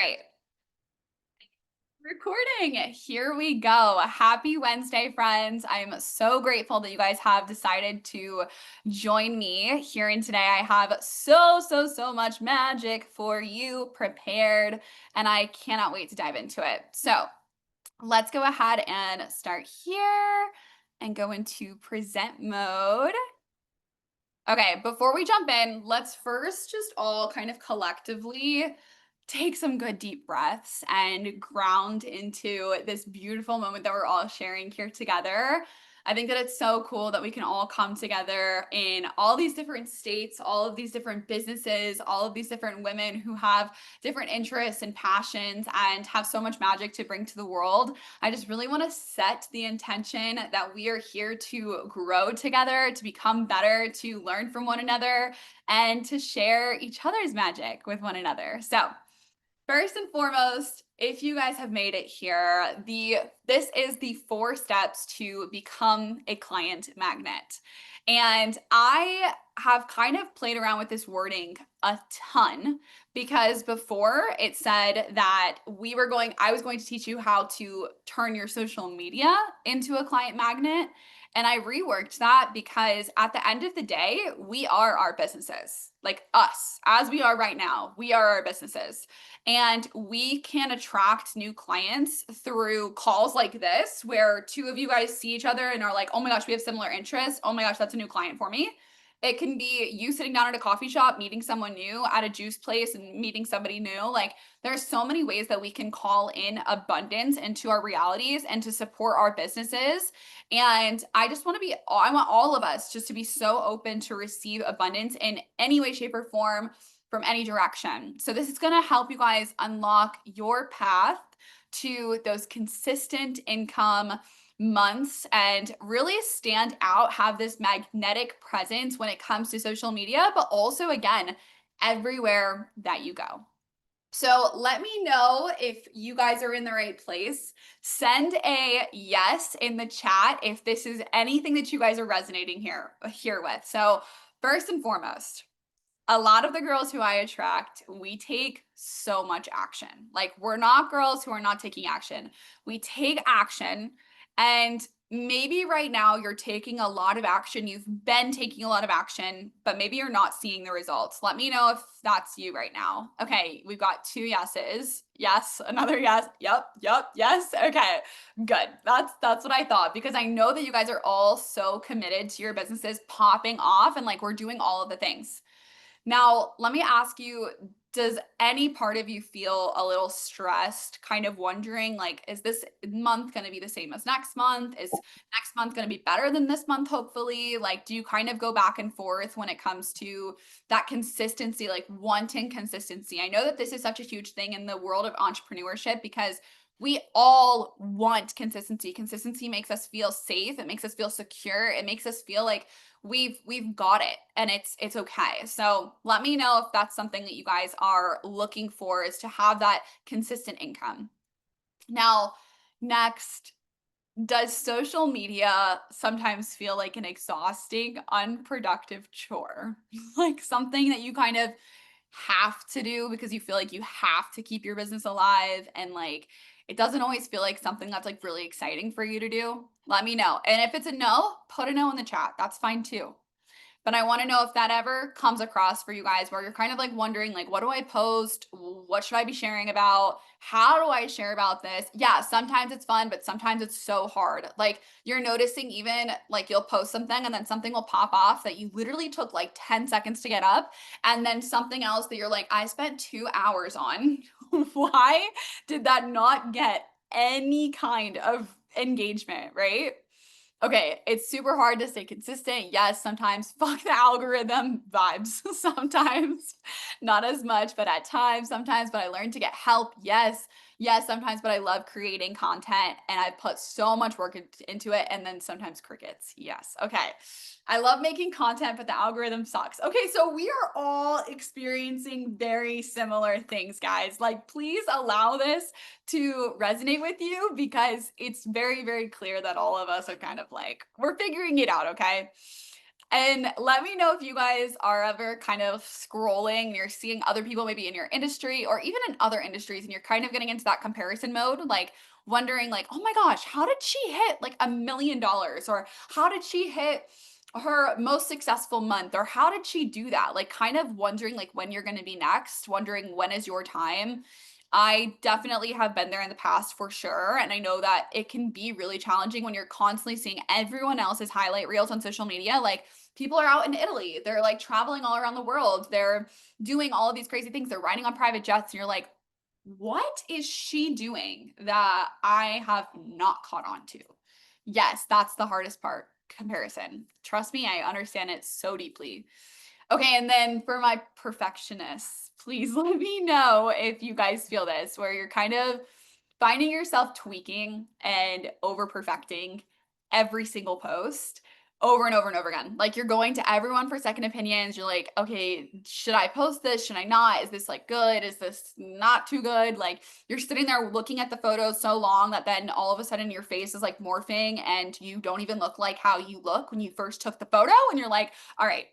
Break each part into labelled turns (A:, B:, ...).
A: Right. Recording. Here we go. Happy Wednesday, friends. I'm so grateful that you guys have decided to join me here. And today I have so much magic for you prepared, and I cannot wait to dive into it. So let's go ahead and start here and go into present mode. Okay, before we jump in, let's first just all kind of collectively take some good deep breaths and ground into this beautiful moment that we're all sharing here together. I think that it's so cool that we can all come together in all these different states, all of these different businesses, all of these different women who have different interests and passions and have so much magic to bring to the world. I just really want to set the intention that we are here to grow together, to become better, to learn from one another, and to share each other's magic with one another. So, first and foremost, if you guys have made it here, this is the 4 steps to become a client magnet. And I have kind of played around with this wording a ton because before it said that I was going to teach you how to turn your social media into a client magnet. And I reworked that because at the end of the day, we are our businesses. Like us, as we are right now, we are our businesses. And we can attract new clients through calls like this, where two of you guys see each other and are like, oh my gosh, we have similar interests. Oh my gosh, that's a new client for me. It can be you sitting down at a coffee shop, meeting someone new, at a juice place and meeting somebody new. Like there's so many ways that we can call in abundance into our realities and to support our businesses. And I want all of us just to be so open to receive abundance in any way, shape, or form from any direction. So this is going to help you guys unlock your path to those consistent income months and really stand out, have this magnetic presence when it comes to social media, but also again, everywhere that you go. So let me know if you guys are in the right place. Send a yes in the chat if this is anything that you guys are resonating here with. So first and foremost, a lot of the girls who I attract, we take so much action. Like, we're not girls who are not taking action. We take action. And maybe right now you're taking a lot of action. You've been taking a lot of action, but maybe you're not seeing the results. Let me know if that's you right now. Okay, we've got 2 yeses. Yes, another yes. Yep, yes. Okay, good. That's what I thought, because I know that you guys are all so committed to your businesses popping off, and like we're doing all of the things. Now, let me ask you, does any part of you feel a little stressed, kind of wondering, like, is this month going to be the same as next month? Is next month going to be better than this month, hopefully? Like, do you kind of go back and forth when it comes to that consistency, like wanting consistency? I know that this is such a huge thing in the world of entrepreneurship because we all want consistency. Consistency makes us feel safe. It makes us feel secure. It makes us feel like we've got it and it's okay. So let me know if that's something that you guys are looking for, is to have that consistent income. Now, next, does social media sometimes feel like an exhausting, unproductive chore? Like something that you kind of have to do because you feel like you have to keep your business alive, and like it doesn't always feel like something that's like really exciting for you to do? Let me know. And if it's a no, put a no in the chat. That's fine too. But I want to know if that ever comes across for you guys where you're kind of like wondering, like, what do I post? What should I be sharing about? How do I share about this? Yeah, sometimes it's fun, but sometimes it's so hard. Like, you're noticing, even like you'll post something and then something will pop off that you literally took like 10 seconds to get up. And then something else that you're like, I spent 2 hours on. Why did that not get any kind of engagement, right? Okay, it's super hard to stay consistent. Yes, sometimes fuck the algorithm vibes. Sometimes not as much, but at times, sometimes, but I learned to get help. Yes, sometimes, but I love creating content and I put so much work into it, and then sometimes crickets. Yes. Okay. I love making content, but the algorithm sucks. Okay, so we are all experiencing very similar things, guys. Like, please allow this to resonate with you because it's very clear that all of us are kind of like, we're figuring it out, okay? And let me know if you guys are ever kind of scrolling and you're seeing other people maybe in your industry or even in other industries and you're kind of getting into that comparison mode, like wondering like, "Oh my gosh, how did she hit like $1 million?" Or how did she hit her most successful month? Or how did she do that? Like kind of wondering like when you're going to be next, wondering when is your time. I definitely have been there in the past for sure. And I know that it can be really challenging when you're constantly seeing everyone else's highlight reels on social media. Like people are out in Italy, they're like traveling all around the world, they're doing all of these crazy things, they're riding on private jets. And you're like, what is she doing that I have not caught on to? Yes, that's the hardest part, comparison. Trust me, I understand it so deeply. Okay, and then for my perfectionists, please let me know if you guys feel this, where you're kind of finding yourself tweaking and over perfecting every single post over and over and over again. Like you're going to everyone for second opinions. You're like, okay, should I post this? Should I not? Is this like good? Is this not too good? Like you're sitting there looking at the photos so long that then all of a sudden your face is like morphing and you don't even look like how you look when you first took the photo. And you're like, all right,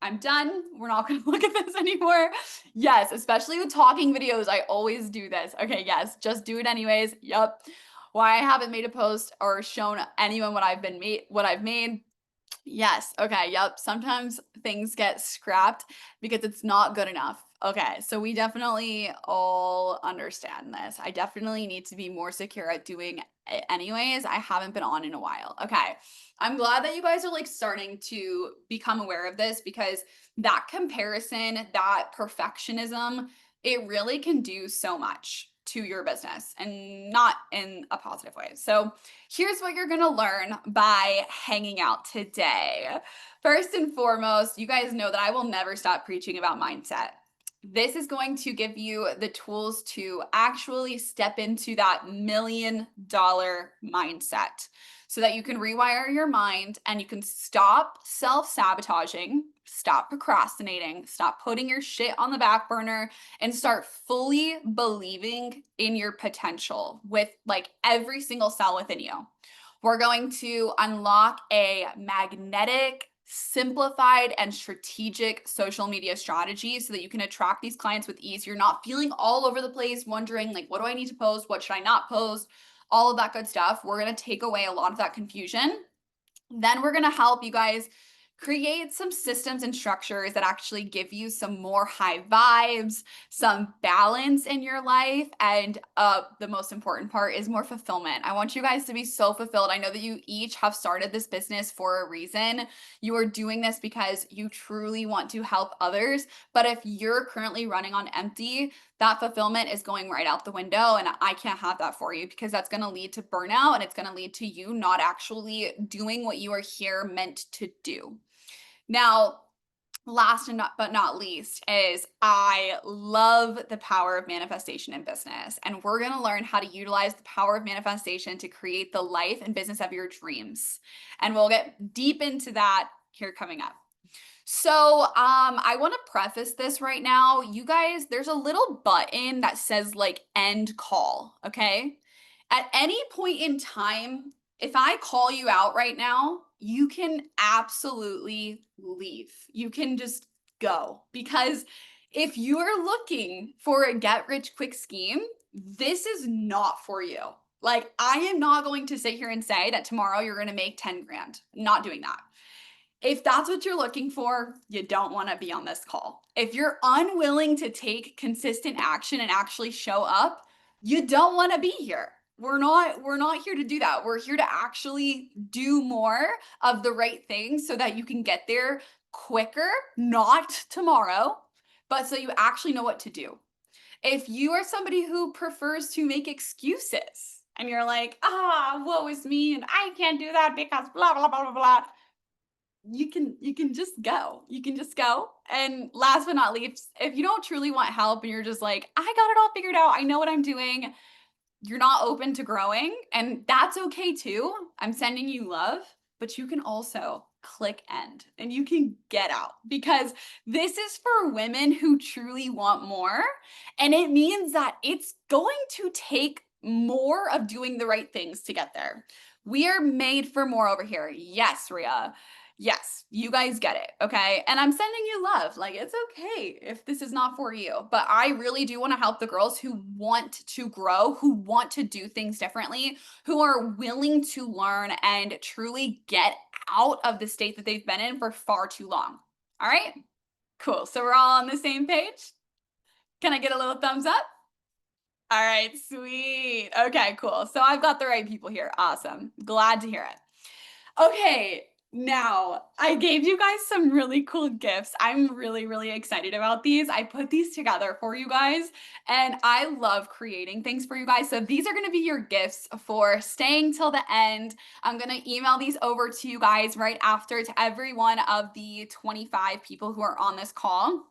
A: I'm done. We're not going to look at this anymore. Yes, especially with talking videos, I always do this. Okay, yes, just do it anyways. Yup. Why I haven't made a post or shown anyone what I've made. Yes. Okay. Yep. Sometimes things get scrapped because it's not good enough. Okay. So we definitely all understand this. I definitely need to be more secure at doing it anyways. I haven't been on in a while. Okay. I'm glad that you guys are like starting to become aware of this because that comparison, that perfectionism, it really can do so much to your business and not in a positive way. So, here's what you're gonna learn by hanging out today. First and foremost, you guys know that I will never stop preaching about mindset. This is going to give you the tools to actually step into that $1 million mindset so that you can rewire your mind and you can stop self sabotaging, stop procrastinating, stop putting your shit on the back burner, and start fully believing in your potential with like every single cell within you. We're going to unlock a magnetic, simplified, and strategic social media strategy so that you can attract these clients with ease. You're not feeling all over the place, wondering, like, what do I need to post? What should I not post? All of that good stuff. We're going to take away a lot of that confusion. Then we're going to help you guys create some systems and structures that actually give you some more high vibes, some balance in your life, and the most important part is more fulfillment. I want you guys to be so fulfilled. I know that you each have started this business for a reason. You are doing this because you truly want to help others. But if you're currently running on empty, that fulfillment is going right out the window. And I can't have that for you because that's going to lead to burnout and it's going to lead to you not actually doing what you are here meant to do. Now, last and but not least is I love the power of manifestation in business. And we're going to learn how to utilize the power of manifestation to create the life and business of your dreams. And we'll get deep into that here coming up. So, I want to preface this right now. You guys, there's a little button that says like end call, okay? At any point in time, if I call you out right now, you can absolutely leave. You can just go because if you are looking for a get rich quick scheme, this is not for you. Like, I am not going to sit here and say that tomorrow you're going to make 10 grand. Not doing that. If that's what you're looking for, you don't want to be on this call. If you're unwilling to take consistent action and actually show up, you don't want to be here. We're not here to do that. We're here to actually do more of the right things so that you can get there quicker, not tomorrow, but so you actually know what to do. If you are somebody who prefers to make excuses and you're like, woe is me and I can't do that because blah blah blah blah blah, you can just go. You can just go. And last but not least, if you don't truly want help and you're just like, I got it all figured out, I know what I'm doing, you're not open to growing, and that's okay too. I'm sending you love, but you can also click end and you can get out because this is for women who truly want more. And it means that it's going to take more of doing the right things to get there. We are made for more over here. Yes, Ria. Yes, you guys get it, okay? And I'm sending you love. Like, it's okay if this is not for you. But I really do want to help the girls who want to grow, who want to do things differently, who are willing to learn and truly get out of the state that they've been in for far too long. All right? Cool. So we're all on the same page? Can I get a little thumbs up? All right, sweet. Okay, cool. So I've got the right people here. Awesome. Glad to hear it. Okay, now I gave you guys some really cool gifts. I'm really, really excited about these. I put these together for you guys, and I love creating things for you guys. So these are gonna be your gifts for staying till the end. I'm gonna email these over to you guys right after to every one of the 25 people who are on this call.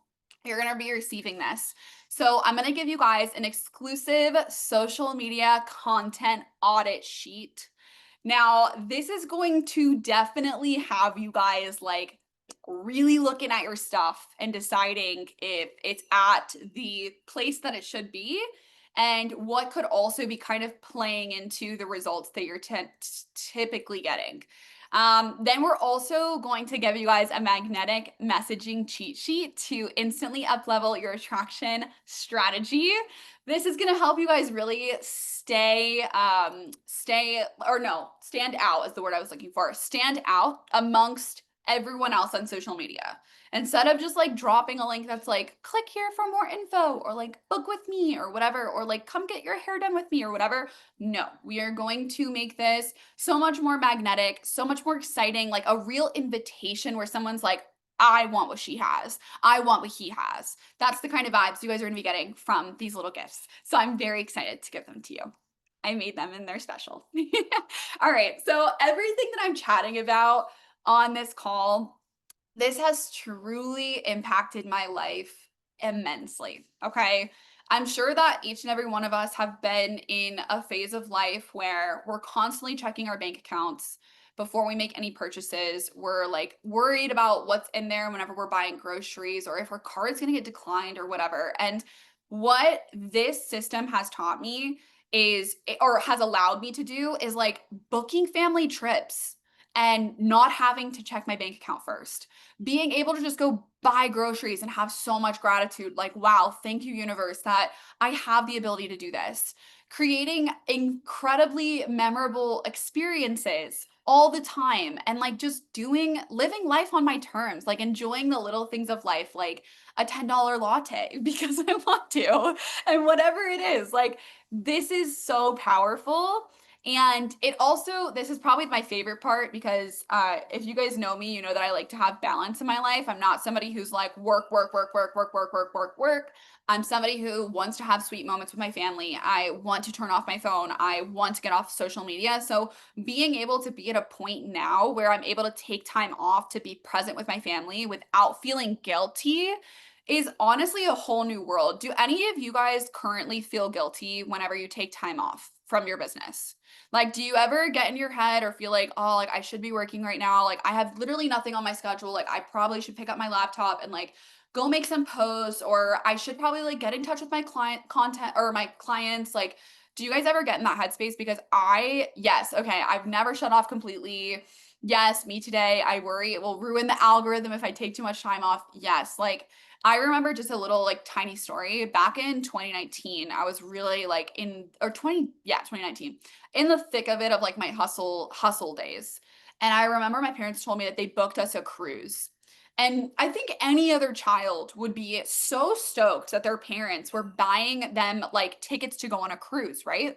A: You're gonna be receiving this. So I'm gonna give you guys an exclusive social media content audit sheet. Now, this is going to definitely have you guys like really looking at your stuff and deciding if it's at the place that it should be and what could also be kind of playing into the results that you're typically getting. Then we're also going to give you guys a magnetic messaging cheat sheet to instantly up level your attraction strategy. This is going to help you guys really stand out is the word I was looking for. Stand out amongst everyone else on social media. Instead of just like dropping a link that's like, click here for more info, or like book with me, or whatever, or like come get your hair done with me, or whatever. No, we are going to make this so much more magnetic, so much more exciting, like a real invitation where someone's like, I want what she has. I want what he has. That's the kind of vibes you guys are going to be getting from these little gifts. So I'm very excited to give them to you. I made them and they're special. All right. So everything that I'm chatting about on this call, this has truly impacted my life immensely. Okay. I'm sure that each and every one of us have been in a phase of life where we're constantly checking our bank accounts before we make any purchases. We're like worried about what's in there whenever we're buying groceries or if our card's going to get declined or whatever. And what this system has taught me is, or has allowed me to do, is like booking family trips and not having to check my bank account first, being able to just go buy groceries and have so much gratitude, like, wow, thank you, universe, that I have the ability to do this. Creating incredibly memorable experiences all the time and like just living life on my terms, like enjoying the little things of life, like a $10 latte because I want to, and whatever it is. Like, this is so powerful. And it also, this is probably my favorite part because if you guys know me, you know that I like to have balance in my life. I'm not somebody who's like work, work, work, work, work, work, work, work, work. I'm somebody who wants to have sweet moments with my family. I want to turn off my phone. I want to get off social media. So being able to be at a point now where I'm able to take time off to be present with my family without feeling guilty is honestly a whole new world. Do any of you guys currently feel guilty whenever you take time off from your business? Like, do you ever get in your head or feel like, oh, like I should be working right now? Like, I have literally nothing on my schedule. Like, I probably should pick up my laptop and like go make some posts, or I should probably like get in touch with my client content or my clients. Like, do you guys ever get in that headspace? Because yes, okay, I've never shut off completely. Yes, me today. I worry it will ruin the algorithm if I take too much time off. Yes, like I remember just a little like tiny story back in 2019. I was really like in or 2019 in the thick of it of like my hustle days. And I remember my parents told me that they booked us a cruise. And I think any other child would be so stoked that their parents were buying them like tickets to go on a cruise, right?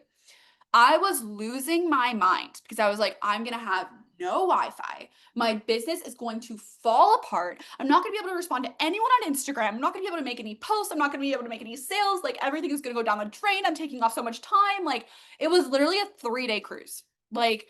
A: I was losing my mind because I was like, I'm going to have no Wi Fi. My business is going to fall apart. I'm not going to be able to respond to anyone on Instagram. I'm not going to be able to make any posts. I'm not going to be able to make any sales. Like, everything is going to go down the drain. I'm taking off so much time. Like, it was literally a 3-day cruise. Like,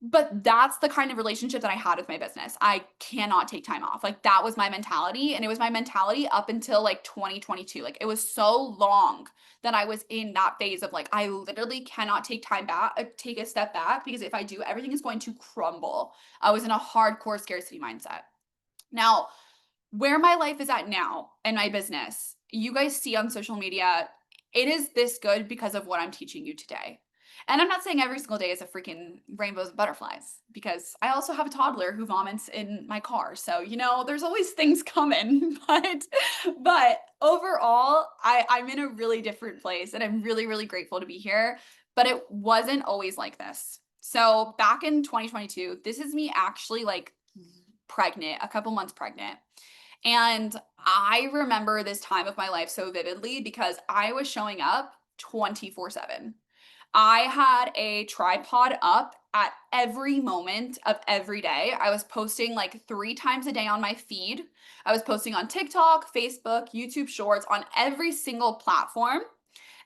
A: but that's the kind of relationship that I had with my business. I cannot take time off. Like, that was my mentality. And it was my mentality up until like 2022. Like, it was so long that I was in that phase of like, I literally cannot take a step back, because if I do, everything is going to crumble. I was in a hardcore scarcity mindset. Now, where my life is at now and my business, you guys see on social media, it is this good because of what I'm teaching you today. And I'm not saying every single day is a freaking rainbows and butterflies because I also have a toddler who vomits in my car. So, there's always things coming. But overall, I'm in a really different place and I'm really, really grateful to be here. But it wasn't always like this. So back in 2022, this is me actually like pregnant, a couple months pregnant. And I remember this time of my life so vividly because I was showing up 24/7. I had a tripod up at every moment of every day. I was posting like 3 times a day on my feed. I was posting on TikTok, Facebook, YouTube Shorts, on every single platform.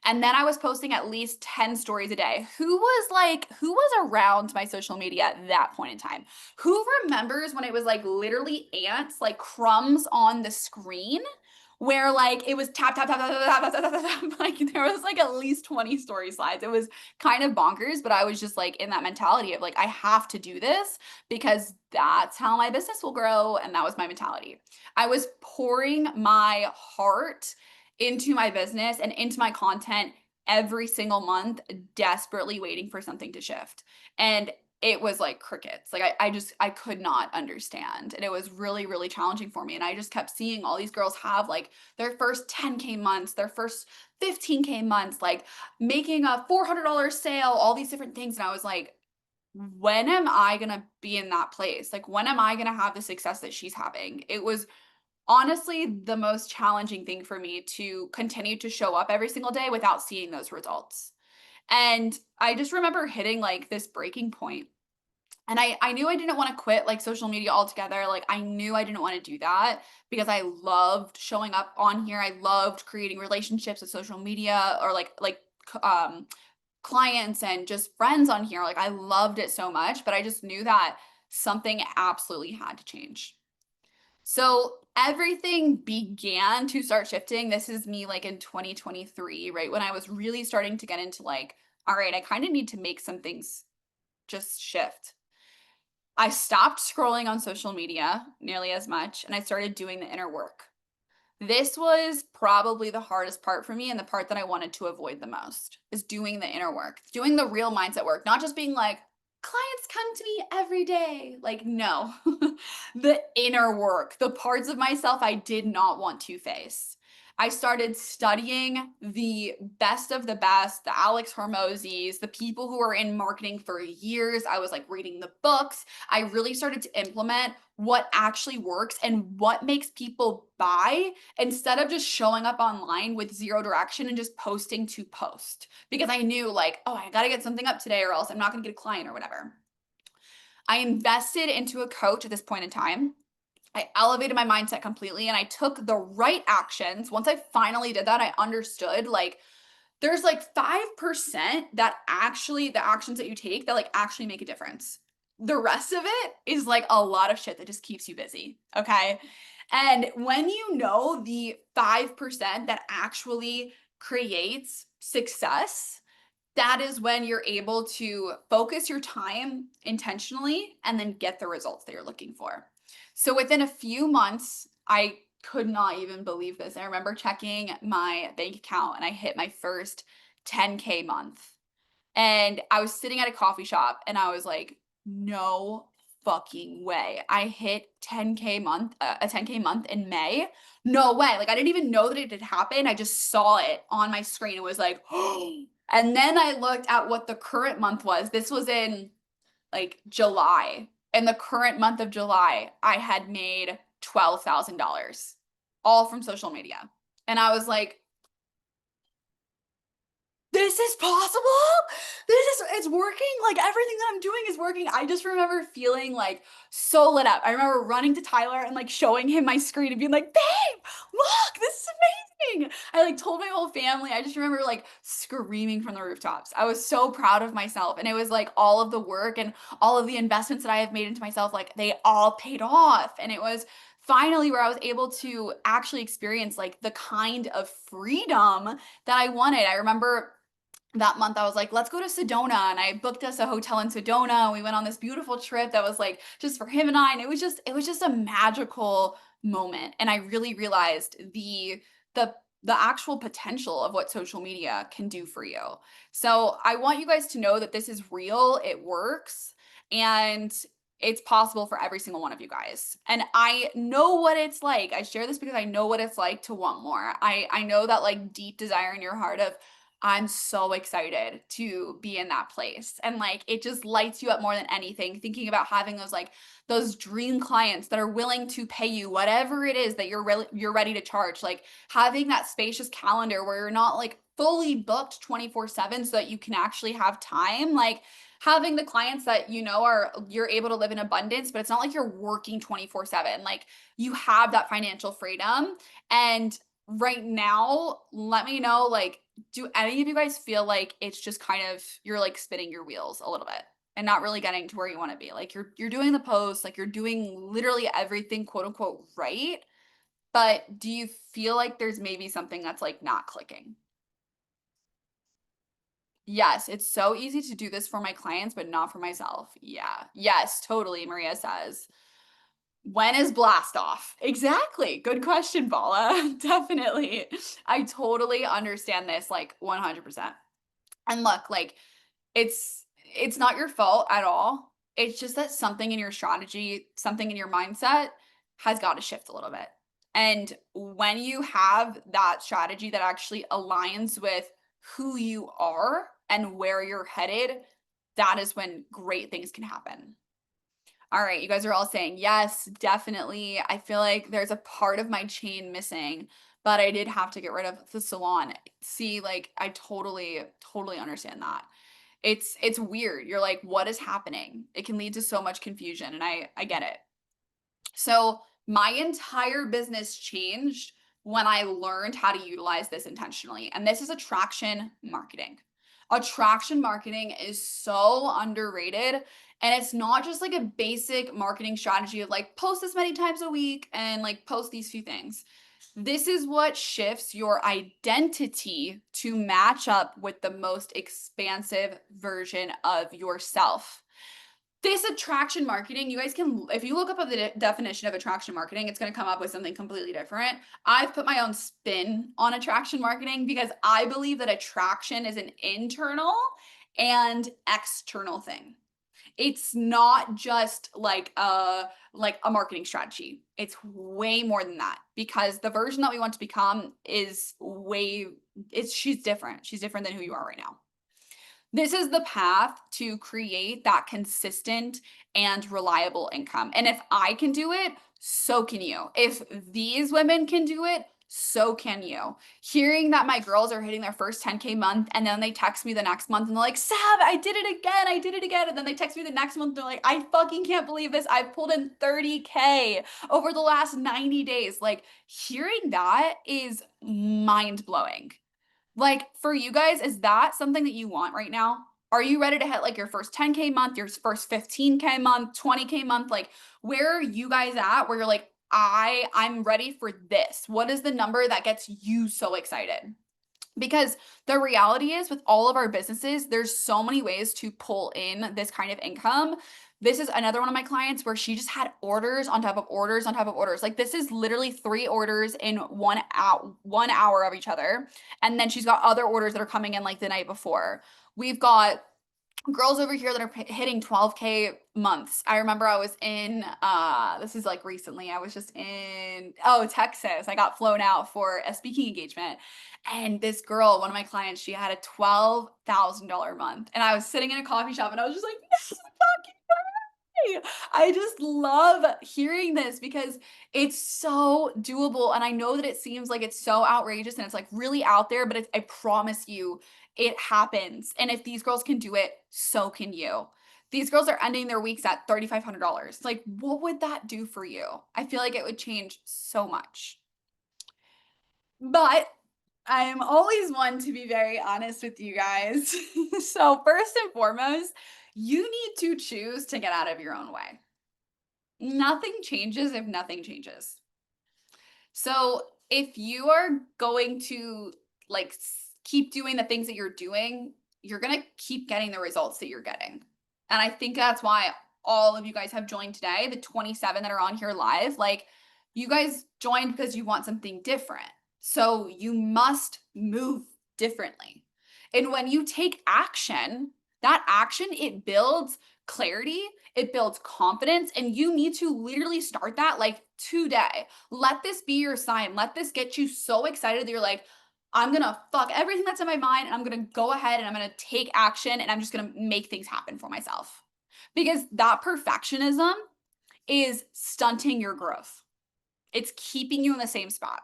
A: And then I was posting at least 10 stories a day. Who was around my social media at that point in time? Who remembers when it was like literally ants, like crumbs on the screen? Where like it was tap tap tap tap tap tap tap tap tap, like there was like at least 20 story slides. It was kind of bonkers, but I was just like in that mentality of like I have to do this because that's how my business will grow, and that was my mentality. I was pouring my heart into my business and into my content every single month, desperately waiting for something to shift. And it was like crickets. Like I could not understand. And it was really, really challenging for me. And I just kept seeing all these girls have like their first 10K months, their first 15K months, like making a $400 sale, all these different things. And I was like, when am I gonna be in that place? Like, when am I gonna have the success that she's having? It was honestly the most challenging thing for me to continue to show up every single day without seeing those results. And I just remember hitting like this breaking point. And I knew I didn't want to quit like social media altogether. Like I knew I didn't want to do that because I loved showing up on here. I loved creating relationships with social media or clients and just friends on here. Like I loved it so much, but I just knew that something absolutely had to change. So everything began to start shifting. This is me like in 2023, right? When I was really starting to get into like, all right, I kind of need to make some things just shift. I stopped scrolling on social media nearly as much and I started doing the inner work. This was probably the hardest part for me and the part that I wanted to avoid the most is doing the inner work, doing the real mindset work, not just being like, clients come to me every day. Like, no, the inner work, the parts of myself I did not want to face. I started studying the best of the best, the Alex Hormozis, the people who are in marketing for years. I was like reading the books. I really started to implement what actually works and what makes people buy instead of just showing up online with zero direction and just posting to post because I knew like, oh, I got to get something up today or else I'm not going to get a client or whatever. I invested into a coach at this point in time. I elevated my mindset completely and I took the right actions. Once I finally did that, I understood like there's like 5% that actually the actions that you take that like actually make a difference. The rest of it is like a lot of shit that just keeps you busy. Okay. And when you know the 5% that actually creates success, that is when you're able to focus your time intentionally and then get the results that you're looking for. So within a few months, I could not even believe this. I remember checking my bank account and I hit my first 10K month. And I was sitting at a coffee shop and I was like, no fucking way. I hit 10K month, a 10K month in May. No way. Like I didn't even know that it had happened. I just saw it on my screen. It was like, and then I looked at what the current month was. This was in like July. In the current month of July, I had made $12,000 all from social media. And I was like, this is possible. It's working. Like everything that I'm doing is working. I just remember feeling like so lit up. I remember running to Tyler and like showing him my screen and being like, babe, look, this is amazing. I like told my whole family. I just remember like screaming from the rooftops. I was so proud of myself. And it was like all of the work and all of the investments that I have made into myself, like they all paid off. And it was finally where I was able to actually experience like the kind of freedom that I wanted. I remember that month I was like, let's go to Sedona. And I booked us a hotel in Sedona. We went on this beautiful trip that was like just for him and I. And it was just a magical moment. And I really realized the the actual potential of what social media can do for you. So I want you guys to know that this is real, it works, and it's possible for every single one of you guys. And I know what it's like. I share this because I know what it's like to want more. I know that like deep desire in your heart of I'm so excited to be in that place. And like it just lights you up more than anything thinking about having those dream clients that are willing to pay you whatever it is that you're ready to charge. Like having that spacious calendar where you're not like fully booked 24/7 so that you can actually have time. Like having the clients that you know are you're able to live in abundance, but it's not like you're working 24/7. Like you have that financial freedom. And right now, let me know, like, do any of you guys feel like it's just kind of you're like spinning your wheels a little bit and not really getting to where you want to be? Like you're doing the post, like you're doing literally everything quote unquote right, but do you feel like there's maybe something that's like not clicking? Yes, it's so easy to do this for my clients, but not for myself. Yeah. Yes, totally. Maria says. When is blast off? Exactly. Good question, Paula. Definitely. I totally understand this like 100%. And look, like it's not your fault at all. It's just that something in your strategy, something in your mindset has got to shift a little bit. And when you have that strategy that actually aligns with who you are and where you're headed, that is when great things can happen. All right, you guys are all saying yes, definitely. I feel like there's a part of my chain missing, but I did have to get rid of the salon. See, like I totally understand that. It's weird. You're like, what is happening? It can lead to so much confusion, and I get it. So my entire business changed when I learned how to utilize this intentionally. And this is attraction marketing. Attraction marketing is so underrated. And it's not just like a basic marketing strategy of like post this many times a week and like post these few things. This is what shifts your identity to match up with the most expansive version of yourself. This attraction marketing, you guys can, if you look up the definition of attraction marketing, it's going to come up with something completely different. I've put my own spin on attraction marketing because I believe that attraction is an internal and external thing. It's not just like a marketing strategy. It's way more than that because the version that we want to become is way it's she's different. She's different than who you are right now. This is the path to create that consistent and reliable income. And if I can do it, so can you. If these women can do it, so can you. Hearing that my girls are hitting their first 10K month and then they text me the next month and they're like, Sav, I did it again. I did it again. And then they text me the next month. They're like, I fucking can't believe this. I've pulled in 30K over the last 90 days. Like hearing that is mind blowing. Like for you guys, is that something that you want right now? Are you ready to hit like your first 10K month, your first 15K month, 20K month? Like where are you guys at where you're like, I'm ready for this? What is the number that gets you so excited? Because the reality is with all of our businesses, there's so many ways to pull in this kind of income. This is another one of my clients where she just had orders on top of orders on top of orders. Like this is literally 3 orders in 1 hour of each other. And then she's got other orders that are coming in like the night before. We've got girls over here that are hitting 12K months. I remember I was in this is like recently. I was just in Texas. I got flown out for a speaking engagement. And this girl, one of my clients, she had a $12,000 month. And I was sitting in a coffee shop and I was just like, no fucking way. I just love hearing this because it's so doable. And I know that it seems like it's so outrageous and it's like really out there, but I promise you, it happens. And if these girls can do it, so can you. These girls are ending their weeks at $3,500. Like, what would that do for you? I feel like it would change so much. But I am always one to be very honest with you guys. So, first and foremost, you need to choose to get out of your own way. Nothing changes if nothing changes. So, if you are going to like keep doing the things that you're doing, you're going to keep getting the results that you're getting. And I think that's why all of you guys have joined today, the 27 that are on here live. Like, you guys joined because you want something different. So you must move differently. And when you take action, that action, it builds clarity, it builds confidence, and you need to literally start that like today. Let this be your sign. Let this get you so excited that you're like, I'm gonna fuck everything that's in my mind and I'm gonna go ahead and I'm gonna take action and I'm just gonna make things happen for myself. Because that perfectionism is stunting your growth. It's keeping you in the same spot.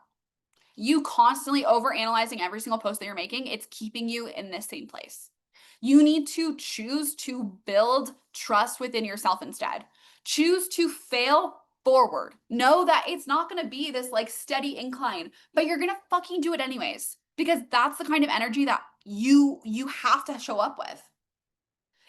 A: You constantly overanalyzing every single post that you're making, it's keeping you in the same place. You need to choose to build trust within yourself instead. Choose to fail forward. Know that it's not going to be this like steady incline, but you're going to fucking do it anyways because that's the kind of energy that you have to show up with.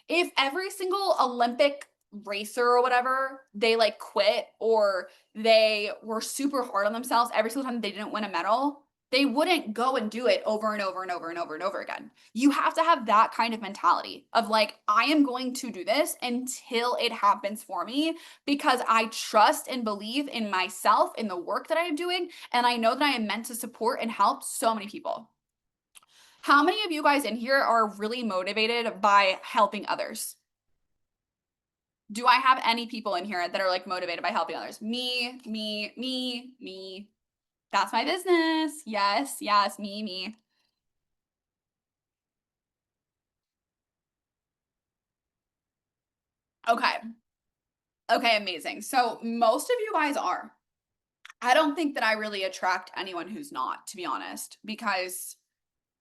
A: If every single Olympic racer or whatever, they like quit or they were super hard on themselves every single time they didn't win a medal, they wouldn't go and do it over and over and over and over and over again. You have to have that kind of mentality of like, I am going to do this until it happens for me because I trust and believe in myself, in the work that I am doing, and I know that I am meant to support and help so many people. How many of you guys in here are really motivated by helping others? Do I have any people in here that are like motivated by helping others? Me. That's my business. Yes, yes, me. Okay. Okay, amazing. So most of you guys are. I don't think that I really attract anyone who's not, to be honest, because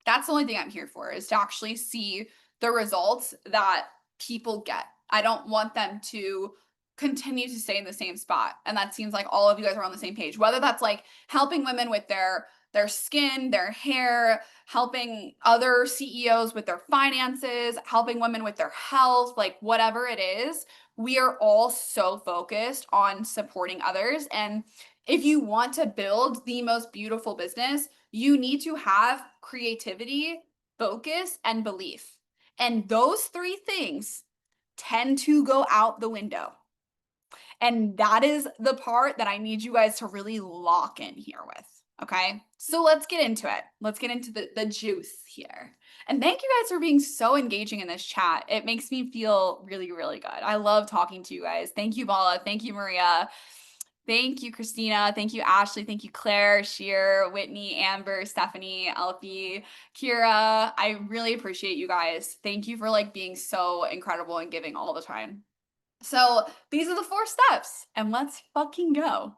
A: that's the only thing I'm here for is to actually see the results that people get. I don't want them to continue to stay in the same spot. And that seems like all of you guys are on the same page. Whether that's like helping women with their skin, their hair, helping other CEOs with their finances, helping women with their health, like whatever it is, we are all so focused on supporting others. And if you want to build the most beautiful business, you need to have creativity, focus, and belief. And those three things tend to go out the window. And that is the part that I need you guys to really lock in here with. Okay. So let's get into it. Let's get into the juice here. And thank you guys for being so engaging in this chat. It makes me feel really, really good. I love talking to you guys. Thank you, Bala. Thank you, Maria. Thank you, Christina. Thank you, Ashley. Thank you, Claire, Sheer, Whitney, Amber, Stephanie, Elfie, Kira. I really appreciate you guys. Thank you for like being so incredible and giving all the time. So these are the 4 steps, and let's fucking go.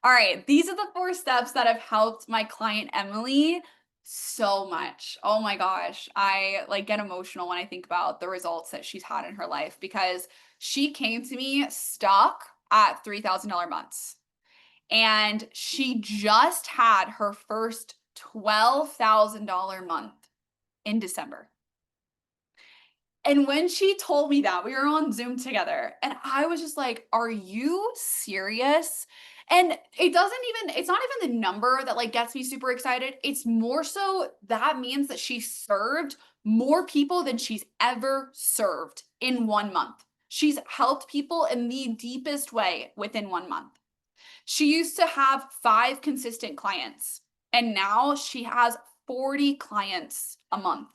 A: All right, these are the 4 steps that have helped my client Emily so much. Oh my gosh, I like get emotional when I think about the results that she's had in her life because she came to me stuck at $3,000 months. And she just had her first $12,000 month in December. And when she told me that, we were on Zoom together, and I was just like, "Are you serious?" And it's not even the number that like gets me super excited. It's more so that means that she served more people than she's ever served in 1 month. She's helped people in the deepest way within 1 month. She used to have 5 consistent clients, and now she has 40 clients a month.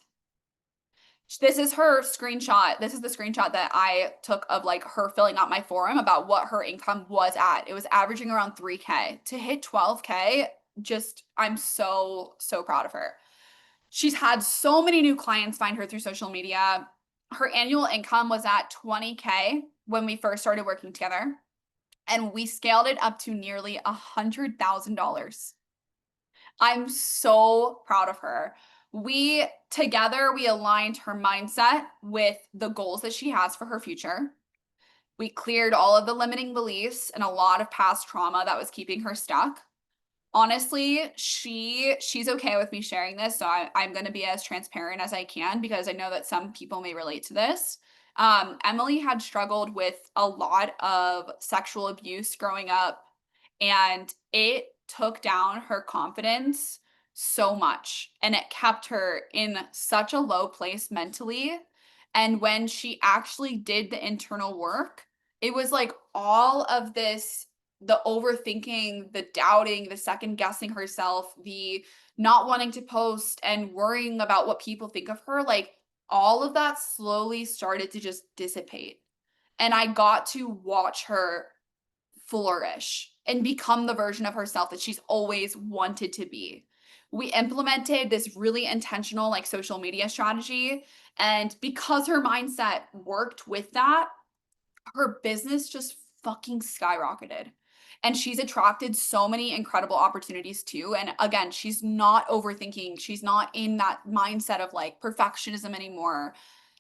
A: This is her screenshot. This is the screenshot that I took of like her filling out my forum about what her income was at. It was averaging around 3K. To hit 12K, just I'm so proud of her. She's had so many new clients find her through social media. Her annual income was at 20K when we first started working together, and we scaled it up to nearly $100,000. I'm so proud of her. We aligned her mindset with the goals that she has for her future. We cleared all of the limiting beliefs and a lot of past trauma that was keeping her stuck. Honestly, she's okay with me sharing this, so I'm going to be as transparent as I can because I know that some people may relate to this. Emily had struggled with a lot of sexual abuse growing up, and it took down her confidence so much, and it kept her in such a low place mentally. And when she actually did the internal work, it was like all of this the overthinking, the doubting, the second guessing herself, the not wanting to post and worrying about what people think of her, like all of that slowly started to just dissipate. And I got to watch her flourish and become the version of herself that she's always wanted to be. We implemented this really intentional like social media strategy, and because her mindset worked with that, her business just fucking skyrocketed. And she's attracted so many incredible opportunities too. And again, she's not overthinking. She's not in that mindset of like perfectionism anymore.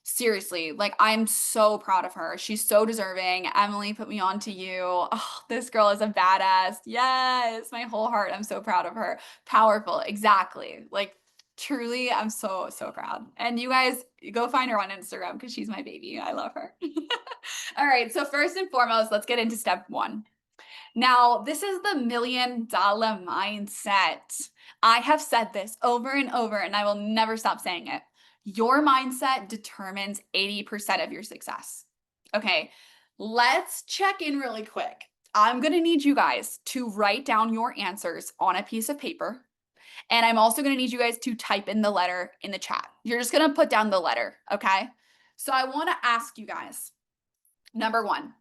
A: Seriously, like I'm so proud of her. She's so deserving. Emily put me on to you. Oh, this girl is a badass. Yes, my whole heart. I'm so proud of her. Powerful. Exactly. Like truly, I'm so, so proud. And you guys go find her on Instagram because she's my baby. I love her. All right. So, first and foremost, let's get into step one. Now, this is the $1,000,000 mindset. I have said this over and over, and I will never stop saying it. Your mindset determines 80% of your success. Okay. Let's check in really quick. I'm going to need you guys to write down your answers on a piece of paper. And I'm also going to need you guys to type in the letter in the chat. You're just going to put down the letter. Okay. So, I want to ask you guys. Number one,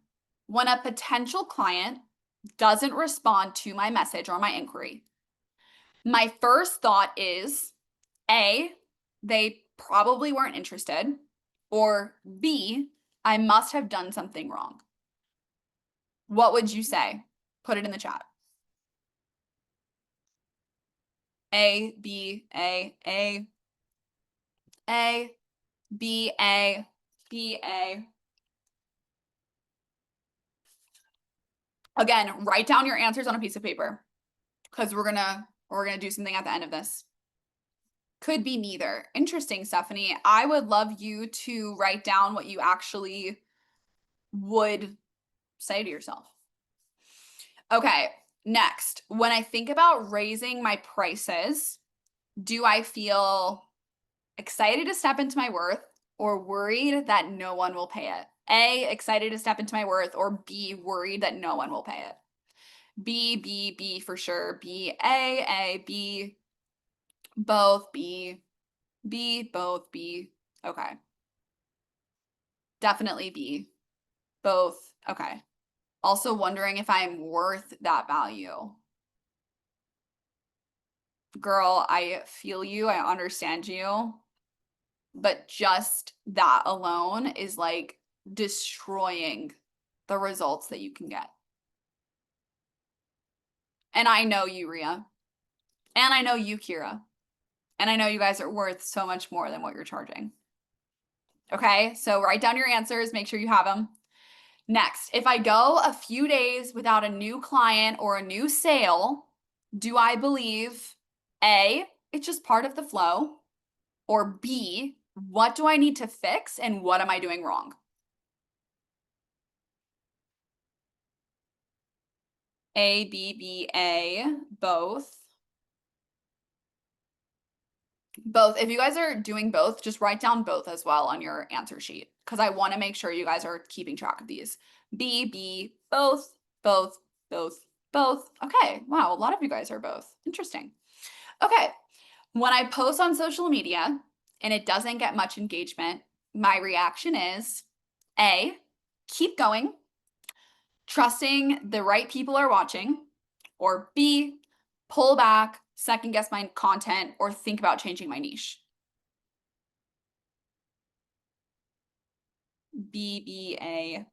A: when a potential client doesn't respond to my message or my inquiry, my first thought is A, they probably weren't interested, or B, I must have done something wrong. What would you say? Put it in the chat. A, B, A, B, A, B, A. Again, write down your answers on a piece of paper because we're gonna do something at the end of this. Could be neither. Interesting, Stephanie. I would love you to write down what you actually would say to yourself. Okay, next. When I think about raising my prices, do I feel excited to step into my worth or worried that no one will pay it? A, excited to step into my worth, or B, worried that no one will pay it? B for sure. B, A, B, both, B, both, B. Okay. Definitely B. Both. Okay. Also wondering if I'm worth that value. Girl, I feel you. I understand you. But just that alone is like destroying the results that you can get. And I know you, Ria. And I know you, Kira. And I know you guys are worth so much more than what you're charging. Okay, so write down your answers, make sure you have them. Next, if I go a few days without a new client or a new sale, do I believe A, it's just part of the flow, or B, what do I need to fix and what am I doing wrong? A, B, A, both. Both. If you guys are doing both, just write down both as well on your answer sheet because I want to make sure you guys are keeping track of these. B, both, both, both, both. Okay. Wow. A lot of you guys are both. Interesting. Okay. When I post on social media and it doesn't get much engagement, my reaction is A, keep going, trusting the right people are watching, or B, pull back, second guess my content, or think about changing my niche. B, A.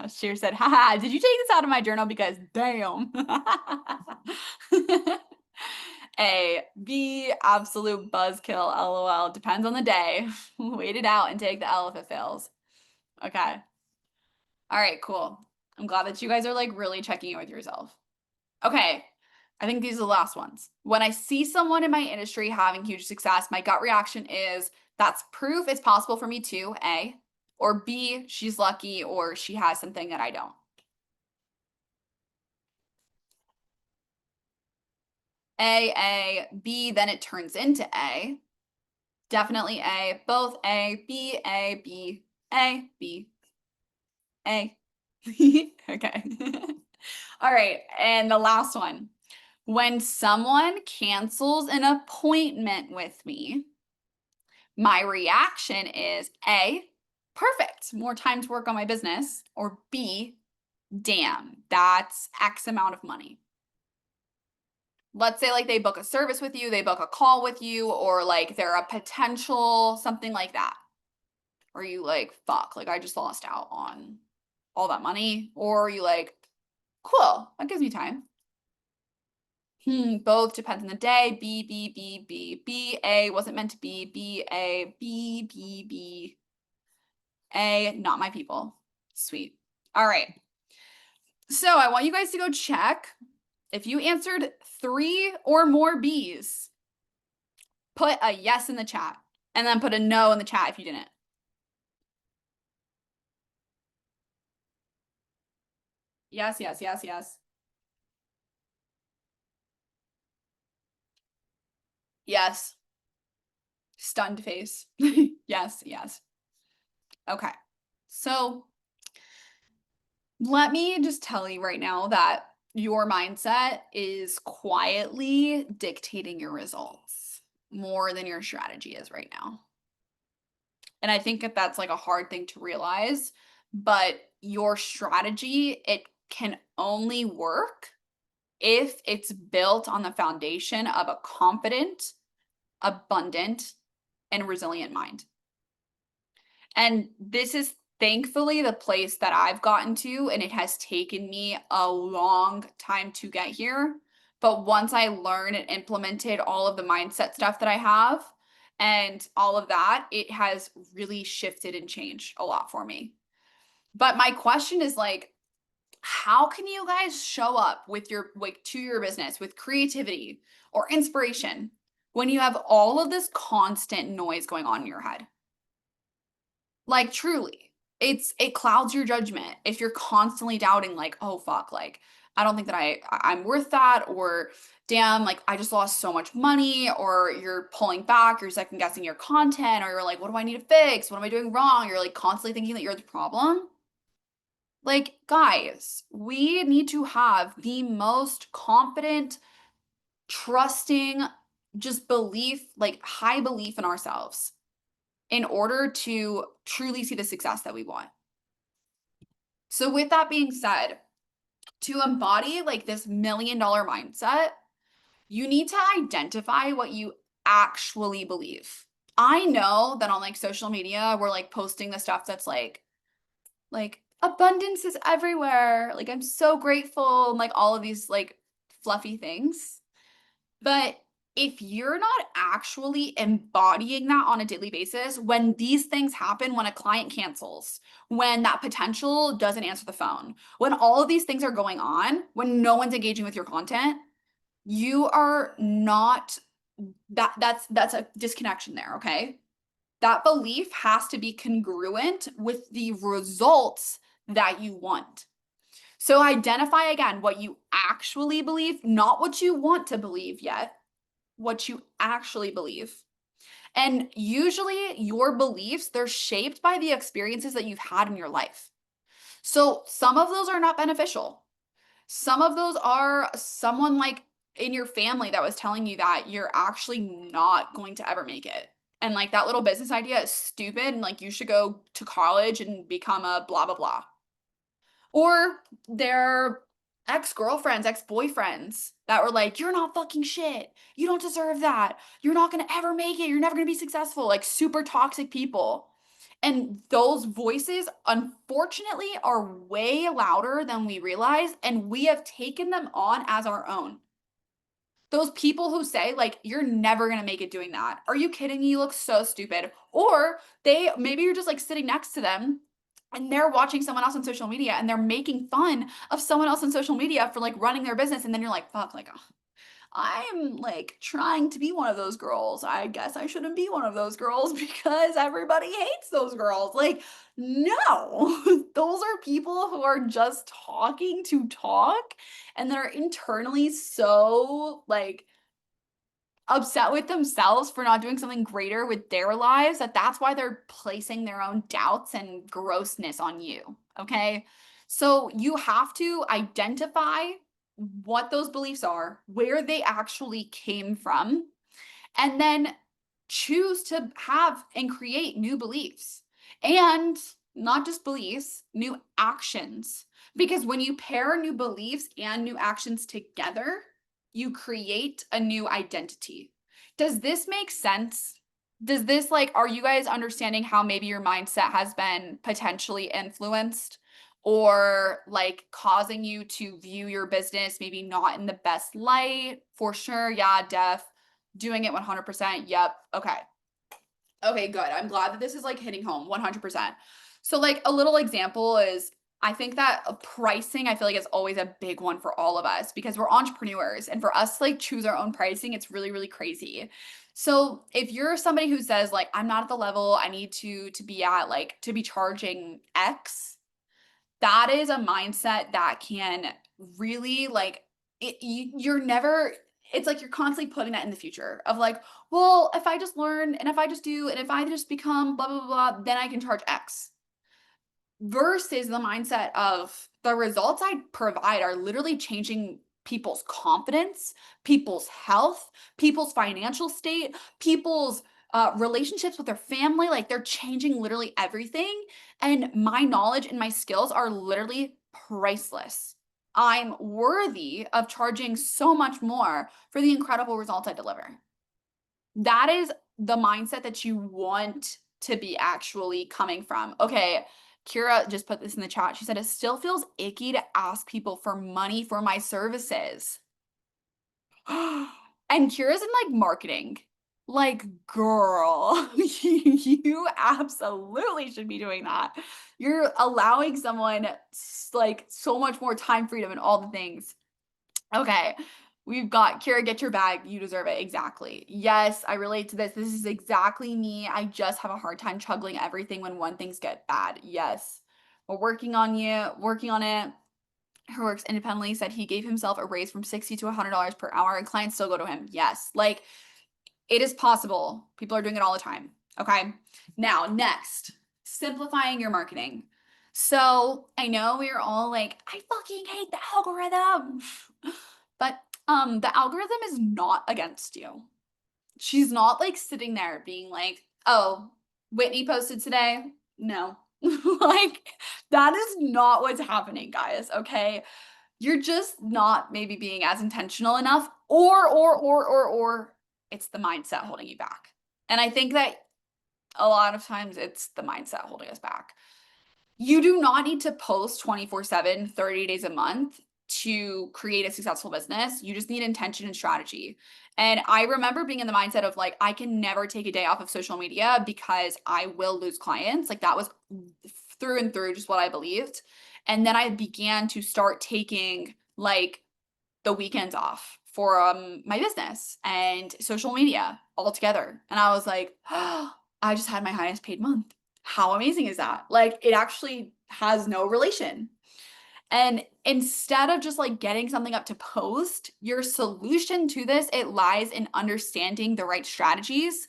A: Sheer said, haha, did you take this out of my journal? Because damn. A, B, absolute buzzkill, LOL. Depends on the day. Wait it out and take the L if it fails. Okay. All right, cool. I'm glad that you guys are like really checking in with yourself. Okay. I think these are the last ones. When I see someone in my industry having huge success, my gut reaction is that's proof it's possible for me too, A, or B, she's lucky or she has something that I don't. A, B, then it turns into A. Definitely A, both A, B, B, A, B. A. Okay. All right. And the last one. When someone cancels an appointment with me, my reaction is A, perfect, more time to work on my business, or B, damn, that's X amount of money. Let's say like they book a service with you, they book a call with you, or like they're a potential something like that. Or you like, fuck, like I just lost out on all that money. Or you like, cool, that gives me time. Both depends on the day. B, B, B, B, B, A wasn't meant to be. B, A, B, B, B, A, not my people. Sweet. All right. So I want you guys to go check. If you answered 3 or more B's, put a yes in the chat and then put a no in the chat if you didn't. Yes, yes, yes, yes. Yes. Stunned face. Yes, yes. Okay. So let me just tell you right now that your mindset is quietly dictating your results more than your strategy is right now. And I think that that's like a hard thing to realize, but your strategy, it can only work if it's built on the foundation of a confident, abundant, and resilient mind. And this is thankfully the place that I've gotten to, and it has taken me a long time to get here. But once I learned and implemented all of the mindset stuff that I have and all of that, it has really shifted and changed a lot for me. But my question is like, how can you guys show up with your like to your business with creativity or inspiration when you have all of this constant noise going on in your head? Like truly, it clouds your judgment if you're constantly doubting like, "Oh fuck, like I don't think that I'm worth that," or "Damn, like I just lost so much money," or you're pulling back, you're second guessing your content, or you're like, "What do I need to fix? What am I doing wrong?" You're like constantly thinking that you're the problem. Like, guys, we need to have the most confident, trusting, just belief, like high belief in ourselves in order to truly see the success that we want. So with that being said, to embody like this $1,000,000 mindset, you need to identify what you actually believe. I know that on like social media, we're like posting the stuff that's like abundance is everywhere. Like I'm so grateful and like all of these like fluffy things. But if you're not actually embodying that on a daily basis, when these things happen, when a client cancels, when that potential doesn't answer the phone, when all of these things are going on, when no one's engaging with your content, you are not that's a disconnection there, okay? That belief has to be congruent with the results that you want. So identify again what you actually believe, not what you want to believe yet, what you actually believe. And usually your beliefs, they're shaped by the experiences that you've had in your life. So some of those are not beneficial. Some of those are someone like in your family that was telling you that you're actually not going to ever make it. And like that little business idea is stupid and like you should go to college and become a blah, blah, blah. Or their ex-girlfriends, ex-boyfriends that were like, "You're not fucking shit. You don't deserve that. You're not gonna ever make it. You're never gonna be successful." Like super toxic people. And those voices, unfortunately, are way louder than we realize, and we have taken them on as our own. Those people who say, like, "You're never gonna make it doing that. Are you kidding me? You look so stupid." Or they maybe you're just like sitting next to them and they're watching someone else on social media and they're making fun of someone else on social media for like running their business. And then you're like, fuck, like, I'm like trying to be one of those girls. I guess I shouldn't be one of those girls because everybody hates those girls. Like, no, those are people who are just talking to talk and they're internally so like upset with themselves for not doing something greater with their lives that that's why they're placing their own doubts and grossness on you. Okay. So you have to identify what those beliefs are, where they actually came from, and then choose to have and create new beliefs. And not just beliefs, new actions. Because when you pair new beliefs and new actions together, you create a new identity. Does this make sense? Does this, like, are you guys understanding how maybe your mindset has been potentially influenced or like causing you to view your business maybe not in the best light? For sure. Yeah, def. Doing it 100%. Yep. Okay. Okay, good. I'm glad that this is like hitting home 100%. So, like, a little example is I think that pricing, I feel like is always a big one for all of us because we're entrepreneurs and for us to like choose our own pricing, it's really, really crazy. So, if you're somebody who says like I'm not at the level I need to be at, like to be charging X, that is a mindset that can really like you're never, it's like you're constantly putting that in the future of like, well, if I just learn and if I just do and if I just become blah blah blah, then I can charge X, versus the mindset of the results I provide are literally changing people's confidence, people's health, people's financial state, people's relationships with their family. Like they're changing literally everything. And my knowledge and my skills are literally priceless. I'm worthy of charging so much more for the incredible results I deliver. That is the mindset that you want to be actually coming from. Okay, Kira just put this in the chat. She said, it still feels icky to ask people for money for my services. And Kira's in like marketing. Like, girl, you absolutely should be doing that. You're allowing someone like so much more time freedom and all the things. Okay. We've got Kira, get your bag. You deserve it. Exactly. Yes, I relate to this. This is exactly me. I just have a hard time juggling everything when things get bad. Yes. We're working on you, working on it. Who works independently said he gave himself a raise from $60 to $100 per hour and clients still go to him. Yes. Like it is possible. People are doing it all the time. Okay. Now, next, simplifying your marketing. So I know we're all like, I fucking hate the algorithm. But the algorithm is not against you. She's not like sitting there being like, oh, Whitney posted today. No. Like that is not what's happening, guys. Okay. You're just not maybe being as intentional enough, or it's the mindset holding you back. And I think that a lot of times it's the mindset holding us back. You do not need to post 24/7, 30 days a month to create a successful business. You just need intention and strategy. And I remember being in the mindset of like, I can never take a day off of social media because I will lose clients. Like that was through and through just what I believed. And then I began to start taking like the weekends off for my business and social media all together. And I was like, oh, I just had my highest paid month. How amazing is that? Like it actually has no relation. And instead of just like getting something up to post, your solution to this, it lies in understanding the right strategies,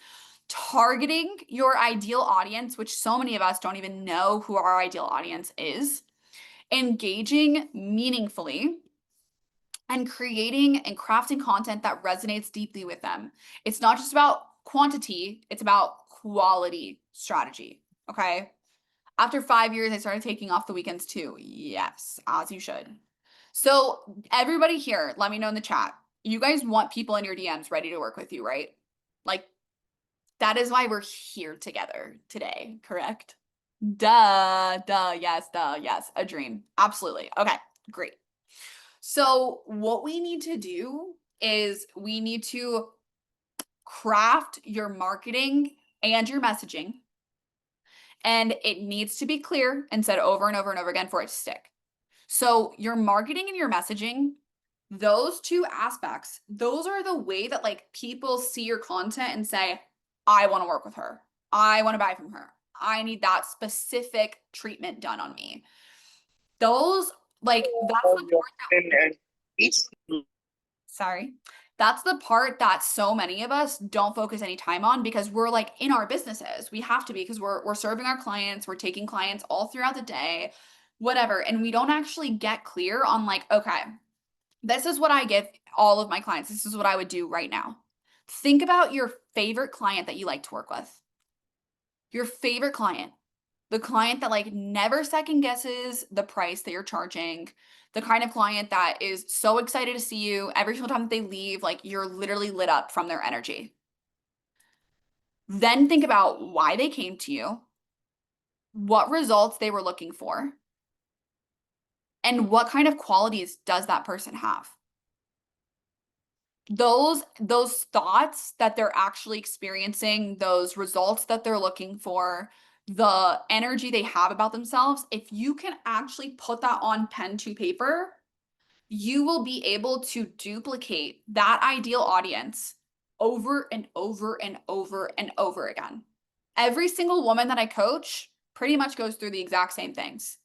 A: targeting your ideal audience, which so many of us don't even know who our ideal audience is, engaging meaningfully, and creating and crafting content that resonates deeply with them. It's not just about quantity, it's about quality strategy. Okay. After 5 years, I started taking off the weekends too. Yes, as you should. So, everybody here, let me know in the chat. You guys want people in your DMs ready to work with you, right? Like, that is why we're here together today, correct? Yes, a dream. Absolutely. Okay, great. So, what we need to do is we need to craft your marketing and your messaging, and it needs to be clear and said over and over and over again for it to stick. So, your marketing and your messaging, those two aspects, those are the way that like people see your content and say, I want to work with her. I want to buy from her. I need that specific treatment done on me. Those like that's the part that sorry. That's the part that so many of us don't focus any time on because we're like in our businesses. We have to be because we're serving our clients, we're taking clients all throughout the day. whatever. And we don't actually get clear on like, okay, this is what I give all of my clients. This is what I would do right now. Think about your favorite client that you like to work with. Your favorite client. The client that like never second guesses the price that you're charging. The kind of client that is so excited to see you every single time that they leave, like you're literally lit up from their energy. Then think about why they came to you, what results they were looking for, and what kind of qualities does that person have. Those thoughts that they're actually experiencing, those results that they're looking for, the energy they have about themselves, if you can actually put that on pen to paper, you will be able to duplicate that ideal audience over and over and over and over again. Every single woman that I coach pretty much goes through the exact same things.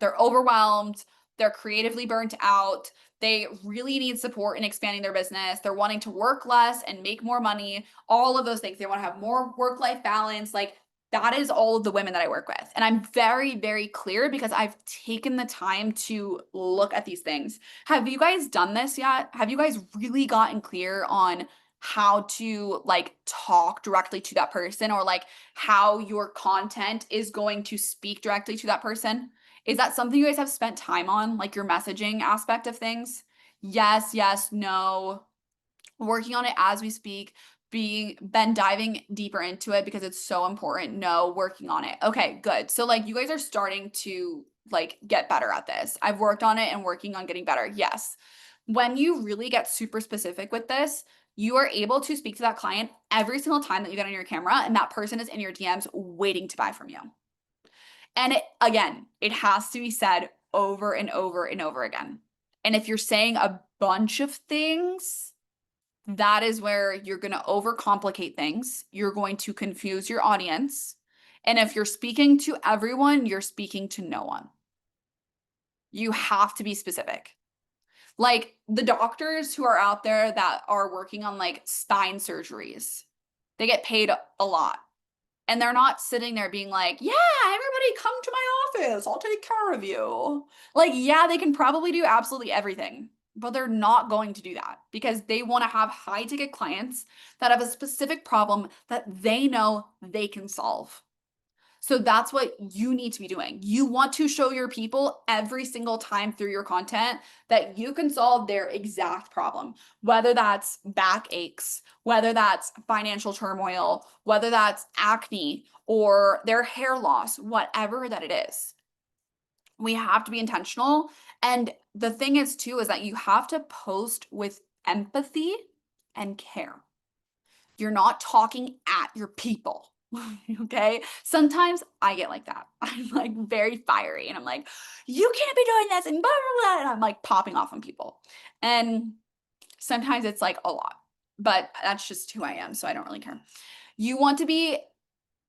A: They're overwhelmed, they're creatively burnt out, they really need support in expanding their business, they're wanting to work less and make more money, all of those things. They want to have more work-life balance. Like that is all of the women that I work with. And I'm very, very clear because I've taken the time to look at these things. Have you guys done this yet? Have you guys really gotten clear on how to like talk directly to that person, or like how your content is going to speak directly to that person? Is that something you guys have spent time on, like your messaging aspect of things? Yes, yes, no. Working on it as we speak, been diving deeper into it because it's so important. No, working on it. Okay, good. So like you guys are starting to like get better at this. I've worked on it and working on getting better. Yes. When you really get super specific with this, you are able to speak to that client every single time that you get on your camera and that person is in your DMs waiting to buy from you. And again, it has to be said over and over and over again. And if you're saying a bunch of things, that is where you're going to overcomplicate things. You're going to confuse your audience. And if you're speaking to everyone, you're speaking to no one. You have to be specific. Like the doctors who are out there that are working on like spine surgeries, they get paid a lot. And they're not sitting there being like, yeah, everybody come to my office. I'll take care of you. Like, yeah, they can probably do absolutely everything, but they're not going to do that because they want to have high ticket clients that have a specific problem that they know they can solve. So that's what you need to be doing. You want to show your people every single time through your content that you can solve their exact problem, whether that's back aches, whether that's financial turmoil, whether that's acne or their hair loss, whatever that it is. We have to be intentional. And the thing is, too, is that you have to post with empathy and care. You're not talking at your people. Okay. Sometimes I get like that. I'm like very fiery and I'm like, you can't be doing this and blah, blah, blah. And I'm like popping off on people. And sometimes it's like a lot, but that's just who I am. So I don't really care. You want to be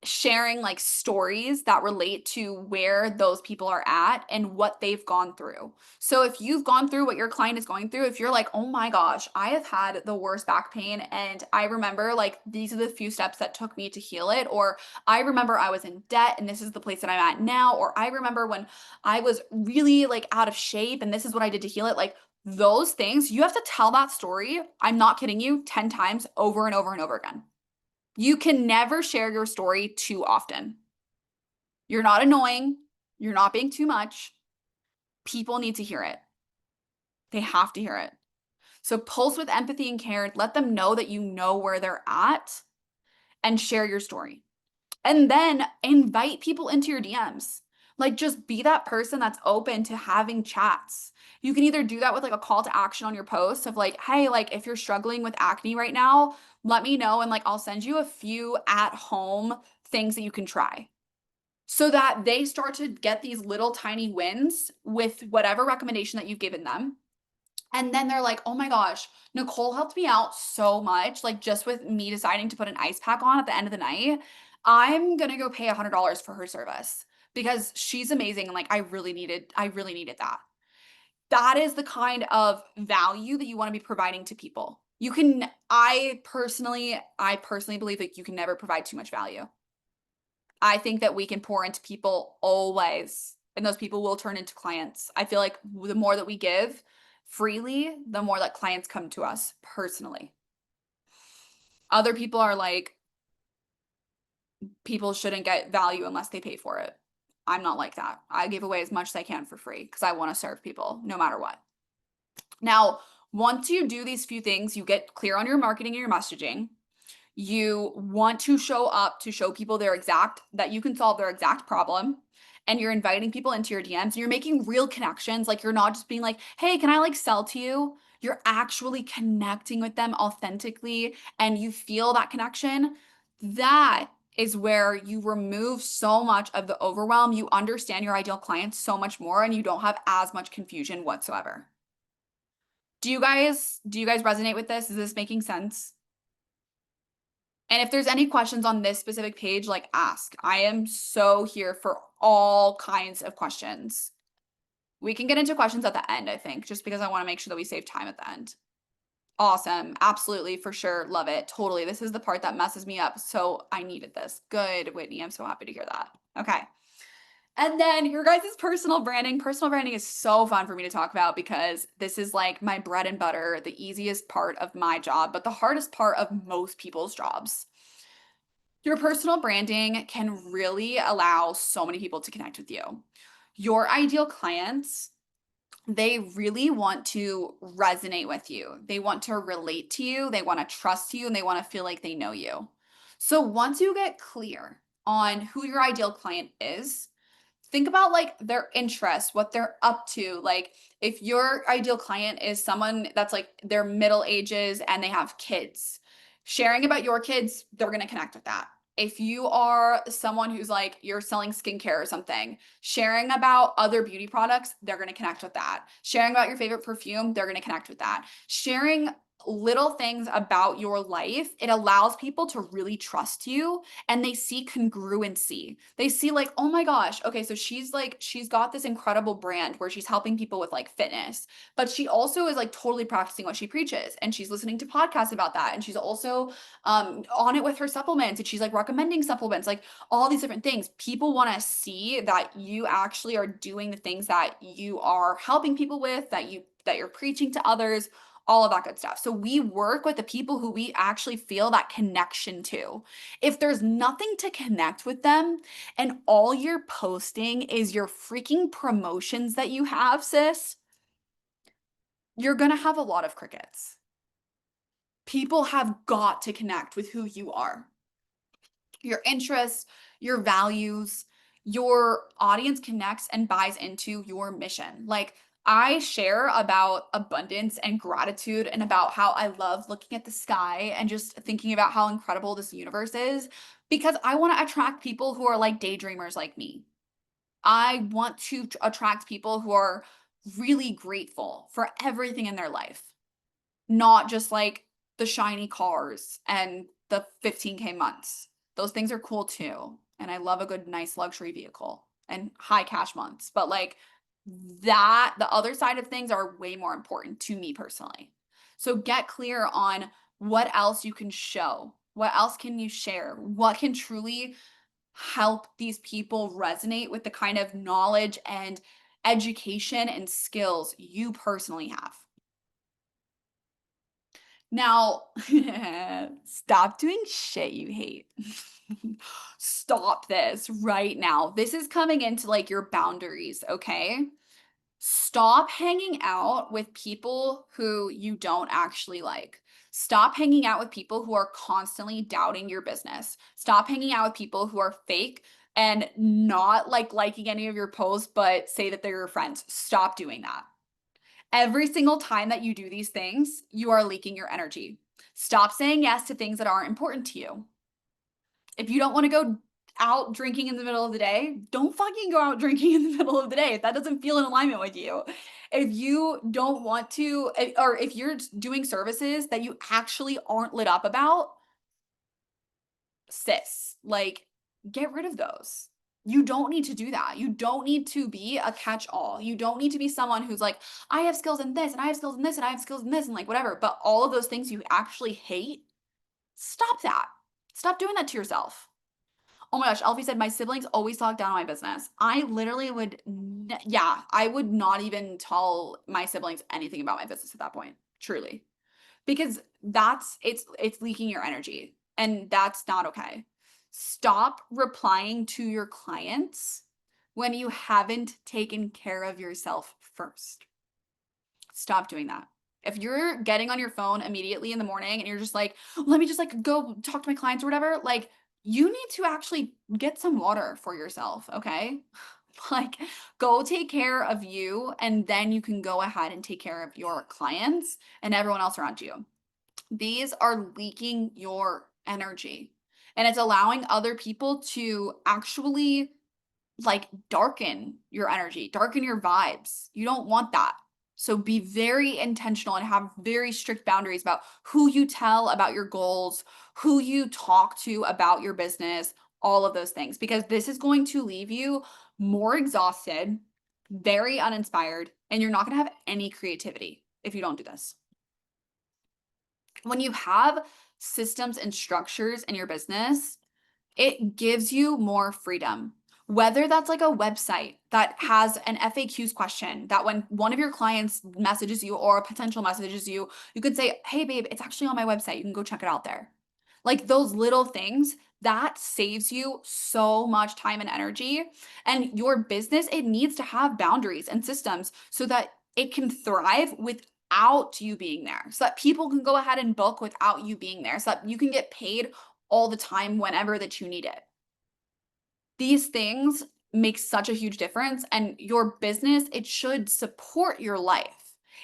A: sharing like stories that relate to where those people are at and what they've gone through. So if you've gone through what your client is going through, if you're like, "Oh my gosh, I have had the worst back pain and I remember like these are the few steps that took me to heal it," or "I remember I was in debt and this is the place that I'm at now," or "I remember when I was really like out of shape and this is what I did to heal it." Like those things, you have to tell that story. I'm not kidding you, 10 times over and over and over again. You can never share your story too often. You're not annoying. You're not being too much. People need to hear it. They have to hear it. So pulse with empathy and care. Let them know that you know where they're at and share your story. And then invite people into your DMs. Like just be that person that's open to having chats. You can either do that with like a call to action on your post of like, hey, like if you're struggling with acne right now, let me know and like I'll send you a few at home things that you can try. So that they start to get these little tiny wins with whatever recommendation that you've given them. And then they're like, oh my gosh, Nicole helped me out so much. Like just with me deciding to put an ice pack on at the end of the night, I'm gonna go pay $100 for her service because she's amazing. And like I really needed that. That is the kind of value that you want to be providing to people. You can, I personally believe that you can never provide too much value. I think that we can pour into people always, and those people will turn into clients. I feel like the more that we give freely, the more that clients come to us personally. Other people are like, people shouldn't get value unless they pay for it. I'm not like that. I give away as much as I can for free because I want to serve people no matter what. Now, once you do these few things, you get clear on your marketing and your messaging. You want to show up to show people that you can solve their exact problem. And you're inviting people into your DMs and you're making real connections. Like, you're not just being like, hey, can I like sell to you? You're actually connecting with them authentically and you feel that connection. That is where you remove so much of the overwhelm. You understand your ideal client so much more and you don't have as much confusion whatsoever. Do you guys resonate with this? Is this making sense? And if there's any questions on this specific page, like, ask. I am so here for all kinds of questions. We can get into questions at the end, I think, just because I want to make sure that we save time at the end. Awesome. Absolutely. For sure. Love it. Totally. This is the part that messes me up. So I needed this. Good, Whitney. I'm so happy to hear that. Okay. And then your guys' personal branding. Personal branding is so fun for me to talk about because this is like my bread and butter, the easiest part of my job, but the hardest part of most people's jobs. Your personal branding can really allow so many people to connect with you. Your ideal clients, they really want to resonate with you. They want to relate to you, they want to trust you, and they want to feel like they know you. So once you get clear on who your ideal client is, think about like their interests, what they're up to. Like, if your ideal client is someone that's like their middle ages and they have kids, sharing about your kids, they're going to connect with that. If you are someone who's like you're selling skincare or something, sharing about other beauty products, they're going to connect with that. Sharing about your favorite perfume, they're going to connect with that. Sharing little things about your life, it allows people to really trust you and they see congruency. They see like, oh my gosh, okay, so she's got this incredible brand where she's helping people with like fitness, but she also is like totally practicing what she preaches and she's listening to podcasts about that and she's also on it with her supplements and she's like recommending supplements, like all these different things. People want to see that you actually are doing the things that you are helping people with, that you're preaching to others, all of that good stuff. So we work with the people who we actually feel that connection to. If there's nothing to connect with them and all you're posting is your freaking promotions that you have, sis, you're going to have a lot of crickets. People have got to connect with who you are, your interests, your values. Your audience connects and buys into your mission. Like, I share about abundance and gratitude and about how I love looking at the sky and just thinking about how incredible this universe is because I want to attract people who are like daydreamers like me. I want to attract people who are really grateful for everything in their life, not just like the shiny cars and the 15K months. Those things are cool too. And I love a good, nice luxury vehicle and high cash months. But like that, the other side of things are way more important to me personally. So get clear on what else you can show. What else can you share? What can truly help these people resonate with the kind of knowledge and education and skills you personally have? Now, stop doing shit you hate. Stop this right now. This is coming into like your boundaries, okay? Stop hanging out with people who you don't actually like. Stop hanging out with people who are constantly doubting your business. Stop hanging out with people who are fake and not like liking any of your posts, but say that they're your friends. Stop doing that. Every single time that you do these things, you are leaking your energy. Stop saying yes to things that aren't important to you. If you don't want to go out drinking in the middle of the day, don't fucking go out drinking in the middle of the day if that doesn't feel in alignment with you. If you don't want to, or if you're doing services that you actually aren't lit up about, sis, like, get rid of those. You don't need to do that. You don't need to be a catch-all. You don't need to be someone who's like, I have skills in this, and I have skills in this, and I have skills in this, and like whatever. But all of those things you actually hate, stop that. Stop doing that to yourself. Oh my gosh, Elfie said my siblings always talk down on my business. I literally would, yeah, I would not even tell my siblings anything about my business at that point, truly, because it's leaking your energy, and that's not okay. Stop replying to your clients when you haven't taken care of yourself first. Stop doing that. If you're getting on your phone immediately in the morning and you're just like, let me just like go talk to my clients or whatever, like you need to actually get some water for yourself, okay? Like go take care of you, and then you can go ahead and take care of your clients and everyone else around you. These are leaking your energy, and it's allowing other people to actually like darken your energy, darken your vibes. You don't want that. So be very intentional and have very strict boundaries about who you tell about your goals, who you talk to about your business, all of those things, because this is going to leave you more exhausted, very uninspired, and you're not going to have any creativity if you don't do this. When you have systems and structures in your business, it gives you more freedom. Whether that's like a website that has an FAQs question that when one of your clients messages you or a potential messages you, you could say, hey, babe, it's actually on my website. You can go check it out there. Like those little things that saves you so much time and energy. And your business, it needs to have boundaries and systems so that it can thrive without you being there, so that people can go ahead and book without you being there, so that you can get paid all the time whenever that you need it. These things make such a huge difference, and your business, it should support your life.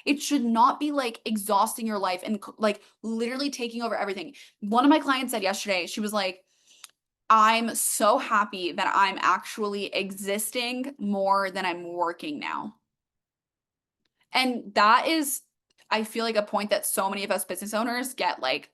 A: It should not be like exhausting your life and like literally taking over everything. One of my clients said yesterday, she was like, I'm so happy that I'm actually existing more than I'm working now. And that is, I feel like, a point that so many of us business owners get like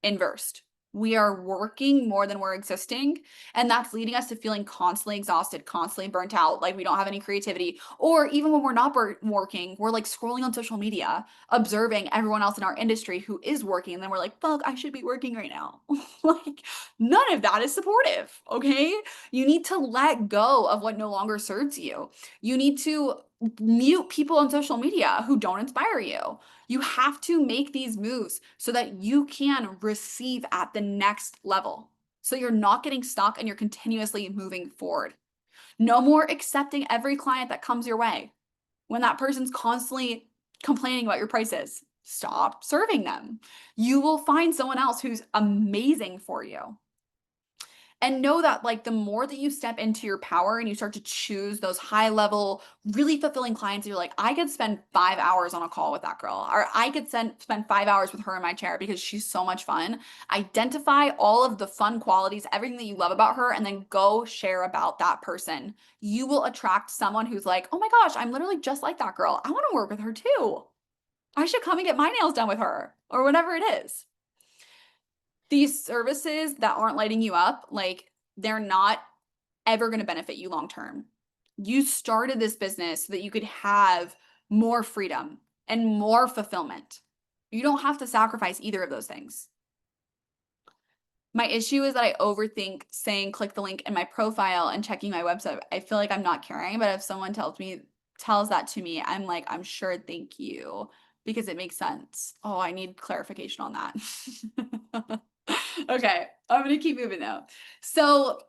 A: inversed. We are working more than we're existing, and that's leading us to feeling constantly exhausted, constantly burnt out, like we don't have any creativity. Or even when we're not working, we're like scrolling on social media, observing everyone else in our industry who is working, and then we're like, fuck, I should be working right now. Like, none of that is supportive, okay? You need to let go of what no longer serves you. You need to mute people on social media who don't inspire you. You have to make these moves so that you can receive at the next level. So you're not getting stuck and you're continuously moving forward. No more accepting every client that comes your way. When that person's constantly complaining about your prices, stop serving them. You will find someone else who's amazing for you. And know that like the more that you step into your power and you start to choose those high level, really fulfilling clients, you're like, I could spend 5 hours on a call with that girl, or I could spend 5 hours with her in my chair because she's so much fun. Identify all of the fun qualities, everything that you love about her, and then go share about that person. You will attract someone who's like, oh my gosh, I'm literally just like that girl. I want to work with her too. I should come and get my nails done with her, or whatever it is. These services that aren't lighting you up, like they're not ever going to benefit you long term. You started this business so that you could have more freedom and more fulfillment. You don't have to sacrifice either of those things. My issue is that I overthink saying click the link in my profile and checking my website. I feel like I'm not caring, but if someone tells that to me, I'm like, I'm sure, thank you, because it makes sense. Oh, I need clarification on that. Okay, I'm gonna keep moving though. So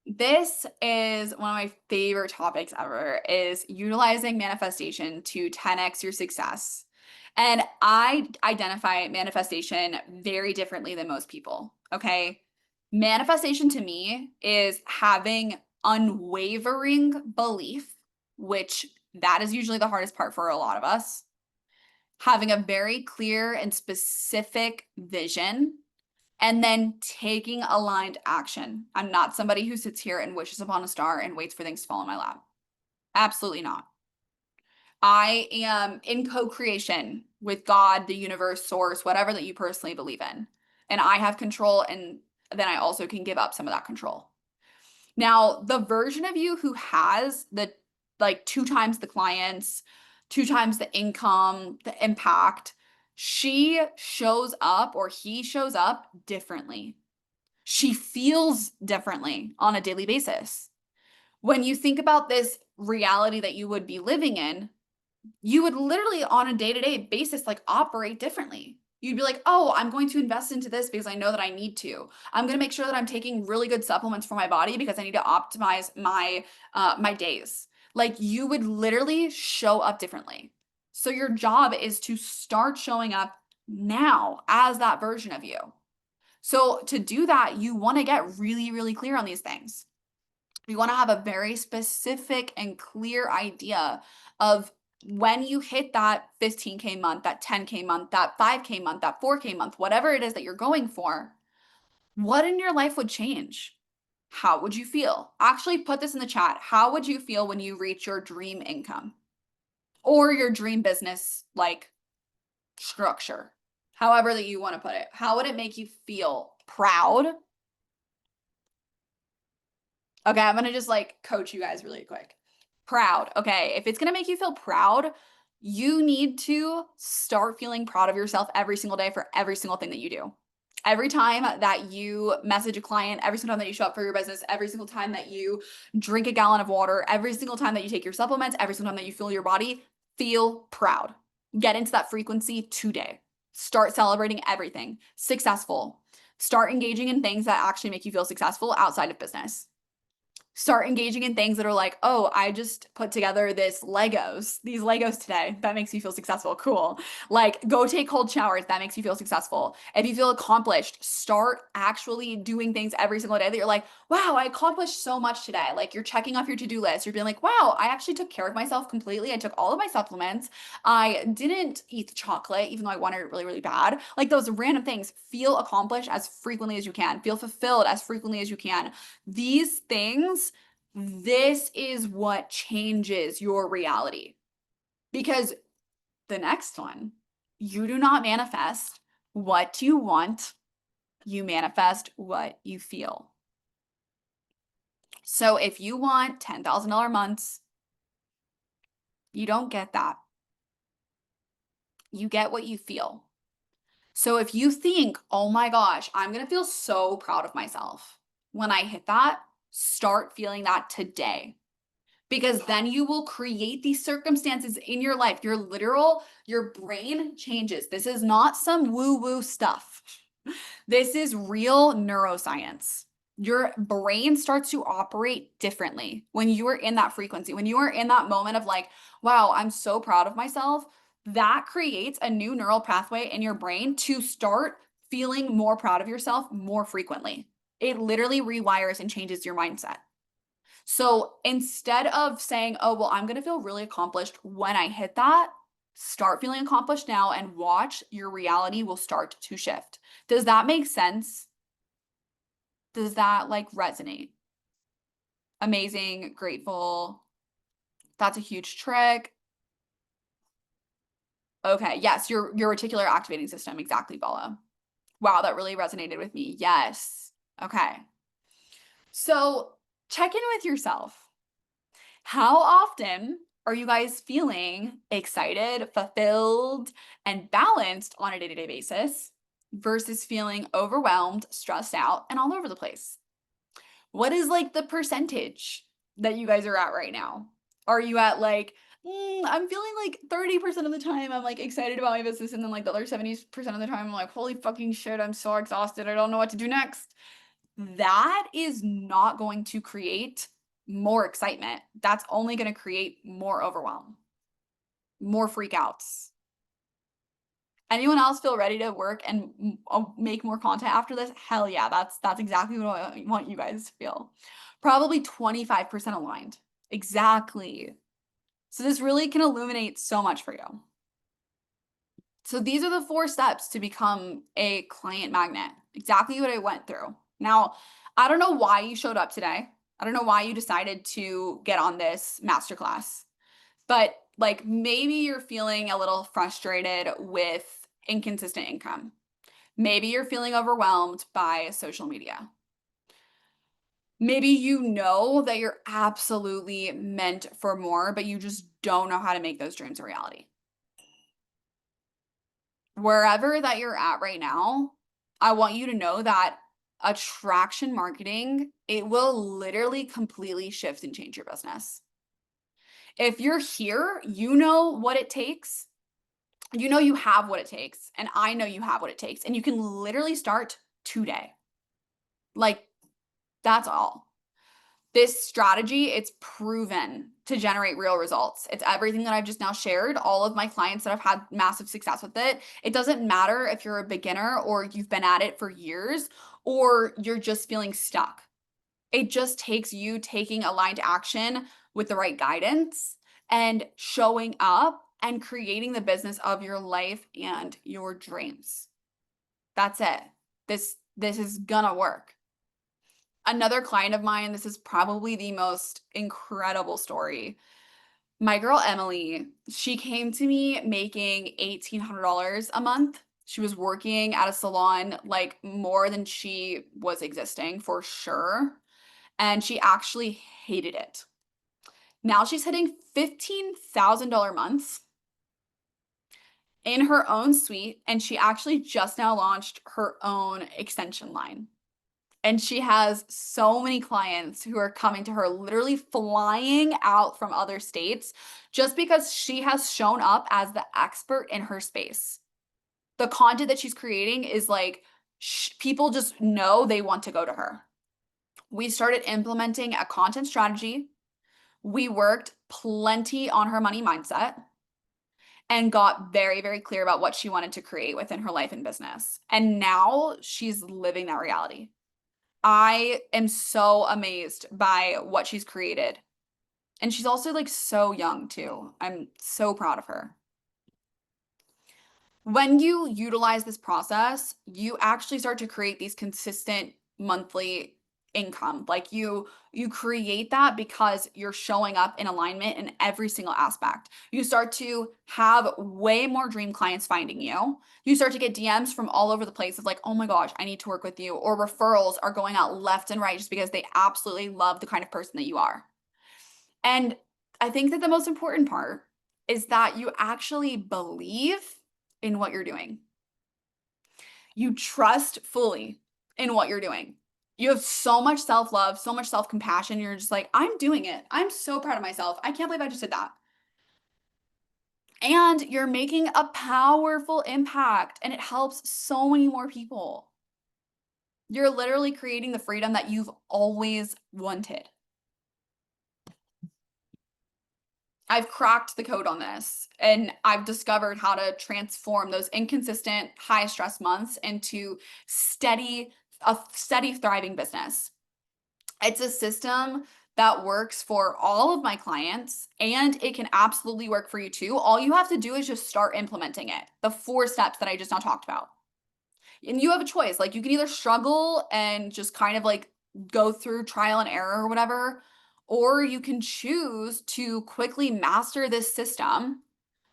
A: this is one of my favorite topics ever, is utilizing manifestation to 10x your success. And I identify manifestation very differently than most people, okay? Manifestation to me is having unwavering belief, which that is usually the hardest part for a lot of us. Having a very clear and specific vision, and then taking aligned action. I'm not somebody who sits here and wishes upon a star and waits for things to fall in my lap. Absolutely not. I am in co-creation with God, the universe, source, whatever that you personally believe in. And I have control, and then I also can give up some of that control. Now, the version of you who has the like 2 times the clients, 2 times the income, the impact, she shows up or he shows up differently. She feels differently on a daily basis. When you think about this reality that you would be living in, you would literally on a day-to-day basis like operate differently. You'd be like, oh, I'm going to invest into this because I know that I need to. I'm going to make sure that I'm taking really good supplements for my body because I need to optimize my days. Like you would literally show up differently. So your job is to start showing up now as that version of you. So to do that, you want to get really, really clear on these things. You want to have a very specific and clear idea of when you hit that 15K month, that 10K month, that 5K month, that 4K month, whatever it is that you're going for, what in your life would change? How would you feel? Actually, put this in the chat. How would you feel when you reach your dream income or your dream business like structure? However that you want to put it. How would it make you feel? Proud? Okay, I'm gonna just like coach you guys really quick. Proud. Okay, if it's gonna make you feel proud, you need to start feeling proud of yourself every single day for every single thing that you do. Every time that you message a client, every single time that you show up for your business, every single time that you drink a gallon of water, every single time that you take your supplements, every single time that you feel your body, feel proud. Get into that frequency today. Start celebrating everything successful. Start engaging in things that actually make you feel successful outside of business. Start engaging in things that are like, oh, I just put together these Legos today. That makes you feel successful. Cool. Like, go take cold showers. That makes you feel successful. If you feel accomplished, start actually doing things every single day that you're like, wow, I accomplished so much today. Like, you're checking off your to-do list. You're being like, wow, I actually took care of myself completely. I took all of my supplements. I didn't eat the chocolate, even though I wanted it really, really bad. Like, those random things. Feel accomplished as frequently as you can. Feel fulfilled as frequently as you can. These things, this is what changes your reality. Because the next one, you do not manifest what you want, you manifest what you feel. So if you want $10,000 months, you don't get that. You get what you feel. So if you think, oh my gosh, I'm going to feel so proud of myself when I hit that, start feeling that today. Because then you will create these circumstances in your life. Your brain changes. This is not some woo-woo stuff. This is real neuroscience. Your brain starts to operate differently when you are in that frequency, when you are in that moment of like, wow, I'm so proud of myself. That creates a new neural pathway in your brain to start feeling more proud of yourself more frequently. It literally rewires and changes your mindset. So instead of saying, oh, well, I'm going to feel really accomplished when I hit that, start feeling accomplished now and watch your reality will start to shift. Does that make sense? Does that like resonate? Amazing, grateful. That's a huge trick. Okay, yes, your reticular activating system. Exactly, Bella. Wow, that really resonated with me. Yes. Okay. So check in with yourself. How often are you guys feeling excited, fulfilled, and balanced on a day-to-day basis versus feeling overwhelmed, stressed out, and all over the place? What is like the percentage that you guys are at right now? Are you at like, I'm feeling like 30% of the time I'm like excited about my business, and then like the other 70% of the time I'm like, holy fucking shit, I'm so exhausted. I don't know what to do next. That is not going to create more excitement. That's only going to create more overwhelm, more freakouts. Anyone else feel ready to work and make more content after this? Hell yeah, that's exactly what I want you guys to feel. Probably 25% aligned. Exactly. So this really can illuminate so much for you. So these are the 4 steps to become a client magnet. Exactly what I went through. Now, I don't know why you showed up today. I don't know why you decided to get on this masterclass, but like maybe you're feeling a little frustrated with inconsistent income. Maybe you're feeling overwhelmed by social media. Maybe you know that you're absolutely meant for more, but you just don't know how to make those dreams a reality. Wherever that you're at right now, I want you to know that attraction marketing, it will literally completely shift and change your business. If you're here, you know what it takes. You know you have what it takes, and I know you have what it takes, and you can literally start today. Like, that's all. This strategy, it's proven to generate real results. It's everything that I've just now shared. All of my clients that have had massive success with it. It doesn't matter if you're a beginner or you've been at it for years or you're just feeling stuck. It just takes you taking aligned action with the right guidance and showing up and creating the business of your life and your dreams. That's it. This is gonna work. Another client of mine, this is probably the most incredible story. My girl Emily, she came to me making $1,800 a month. She was working at a salon like more than she was existing for sure. And she actually hated it. Now she's hitting $15,000 months in her own suite, and she actually just now launched her own extension line. And she has so many clients who are coming to her, literally flying out from other states just because she has shown up as the expert in her space. The content that she's creating is like, people just know they want to go to her. We started implementing a content strategy. We worked plenty on her money mindset and got very, very clear about what she wanted to create within her life and business. And now she's living that reality. I am so amazed by what she's created. And she's also like so young too. I'm so proud of her. When you utilize this process, you actually start to create these consistent monthly income. Like you create that because you're showing up in alignment in every single aspect. You start to have way more dream clients finding you. You start to get DMs from all over the place of like, "Oh my gosh, I need to work with you." Or referrals are going out left and right just because they absolutely love the kind of person that you are. And I think that the most important part is that you actually believe in what you're doing. You trust fully in what you're doing. You have so much self love, so much self compassion. You're just like, I'm doing it. I'm so proud of myself. I can't believe I just did that. And you're making a powerful impact, and it helps so many more people. You're literally creating the freedom that you've always wanted. I've cracked the code on this, and I've discovered how to transform those inconsistent, high stress months into a steady thriving business. It's a system that works for all of my clients, and it can absolutely work for you too. All you have to do is just start implementing it. The 4 steps that I just now talked about. And you have a choice. Like, you can either struggle and just kind of like go through trial and error or whatever, or you can choose to quickly master this system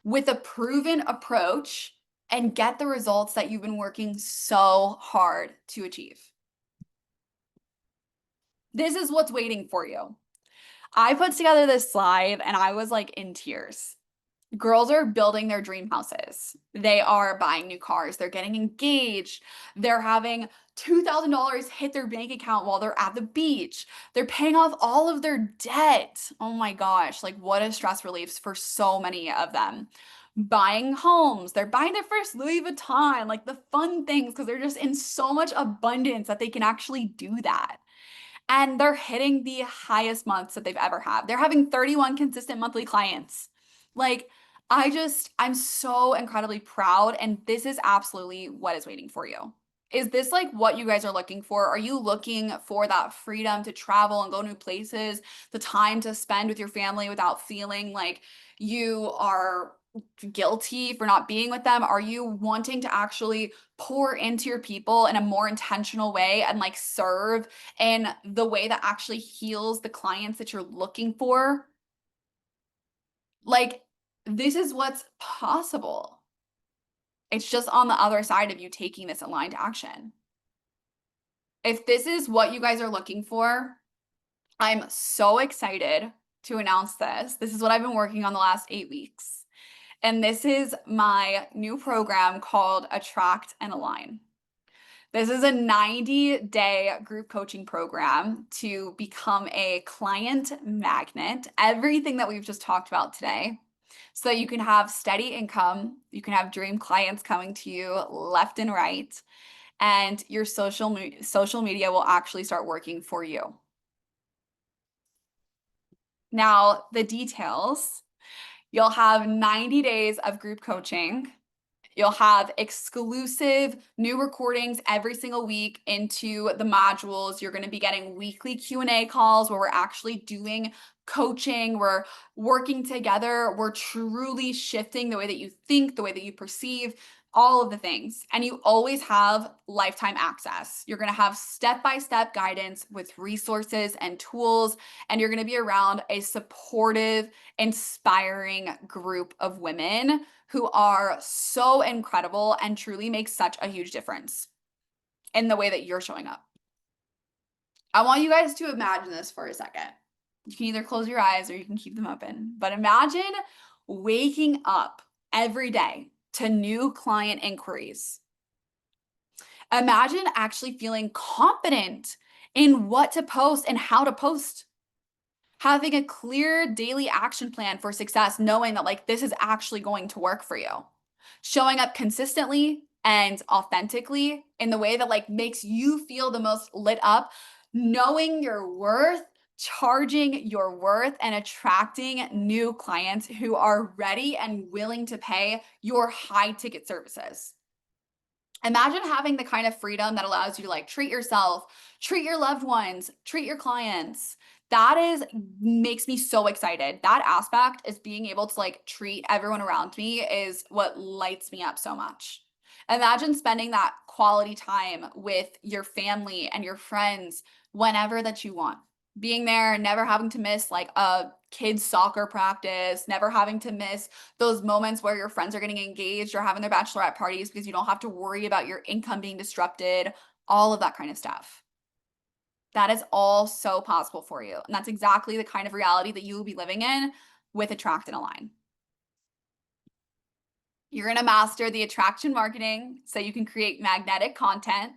A: with a proven approach and get the results that you've been working so hard to achieve. This is what's waiting for you. I put together this slide and I was like in tears. Girls are building their dream houses. They are buying new cars. They're getting engaged. They're having $2,000 hit their bank account while they're at the beach. They're paying off all of their debt. Oh my gosh, like what a stress relief for so many of them. Buying homes. They're buying their first Louis Vuitton, like the fun things, because they're just in so much abundance that they can actually do that. And they're hitting the highest months that they've ever had. They're having 31 consistent monthly clients. Like, I'm so incredibly proud. And this is absolutely what is waiting for you. Is this like what you guys are looking for? Are you looking for that freedom to travel and go new places, the time to spend with your family without feeling like you are guilty for not being with them? Are you wanting to actually pour into your people in a more intentional way and like serve in the way that actually heals the clients that you're looking for? Like, this is what's possible. It's just on the other side of you taking this aligned action. If this is what you guys are looking for, I'm so excited to announce this. This is what I've been working on the last 8 weeks. And this is my new program called Attract and Align. This is a 90-day group coaching program to become a client magnet, everything that we've just talked about today. So you can have steady income, you can have dream clients coming to you left and right, and your social media will actually start working for you. Now, the details, you'll have 90 days of group coaching. You'll have exclusive new recordings every single week into the modules. You're going to be getting weekly Q&A calls where we're actually doing coaching. We're working together. We're truly shifting the way that you think, the way that you perceive, all of the things. And you always have lifetime access. You're going to have step-by-step guidance with resources and tools, and you're going to be around a supportive, inspiring group of women who are so incredible and truly make such a huge difference in the way that you're showing up. I want you guys to imagine this for a second. You can either close your eyes or you can keep them open, but imagine waking up every day to new client inquiries. Imagine actually feeling confident in what to post and how to post. Having a clear daily action plan for success, knowing that like this is actually going to work for you. Showing up consistently and authentically in the way that like makes you feel the most lit up, knowing your worth, charging your worth, and attracting new clients who are ready and willing to pay your high ticket services. Imagine having the kind of freedom that allows you to like treat yourself, treat your loved ones, treat your clients. That is makes me so excited. That aspect is being able to like treat everyone around me is what lights me up so much. Imagine spending that quality time with your family and your friends whenever that you want. Being there, never having to miss like a kid's soccer practice, never having to miss those moments where your friends are getting engaged or having their bachelorette parties because you don't have to worry about your income being disrupted, all of that kind of stuff. That is all so possible for you. And that's exactly the kind of reality that you will be living in with Attract and Align. You're going to master the attraction marketing so you can create magnetic content.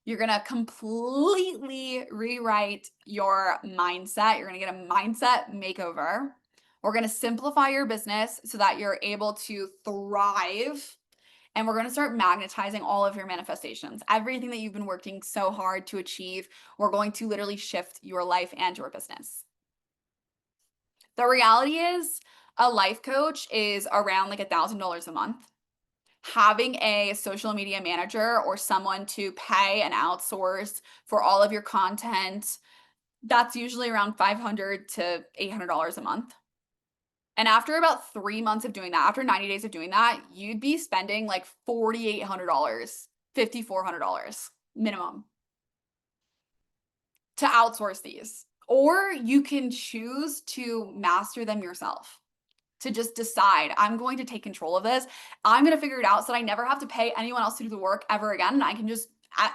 A: You're going to completely rewrite your mindset. You're going to get a mindset makeover. We're going to simplify your business so that you're able to thrive. And we're going to start magnetizing all of your manifestations. Everything that you've been working so hard to achieve, we're going to literally shift your life and your business. The reality is, a life coach is around like $1,000 a month. Having a social media manager or someone to pay and outsource for all of your content, that's usually around $500 to $800 a month. And after about 3 months of doing that, after 90 days of doing that, you'd be spending like $4,800, $5,400 minimum to outsource these. Or you can choose to master them yourself, to just decide, I'm going to take control of this. I'm going to figure it out so that I never have to pay anyone else to do the work ever again. And I can just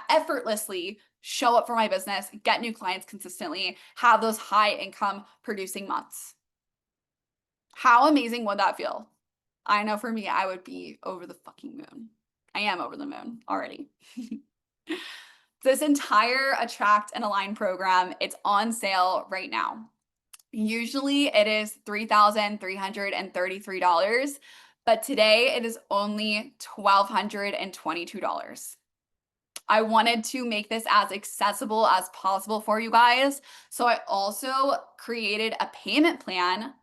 A: effortlessly show up for my business, get new clients consistently, have those high income producing months. How amazing would that feel? I know for me, I would be over the fucking moon. I am over the moon already. This entire Attract and Align program, it's on sale right now. Usually it is $3,333, but today it is only $1,222. I wanted to make this as accessible as possible for you guys. So I also created a payment plan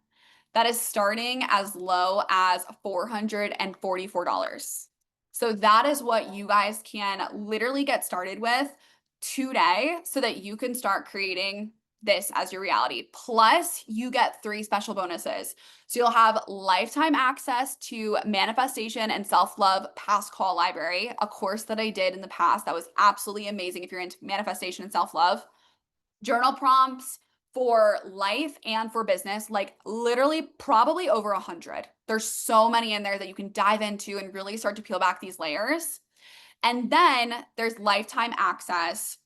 A: that is starting as low as $444. So that is what you guys can literally get started with today so that you can start creating this as your reality. Plus, you get 3 special bonuses. So you'll have lifetime access to manifestation and self-love past call library, a course that I did in the past that was absolutely amazing if you're into manifestation and self-love. Journal prompts for life and for business, like literally probably over 100. There's so many in there that you can dive into and really start to peel back these layers. And then there's lifetime access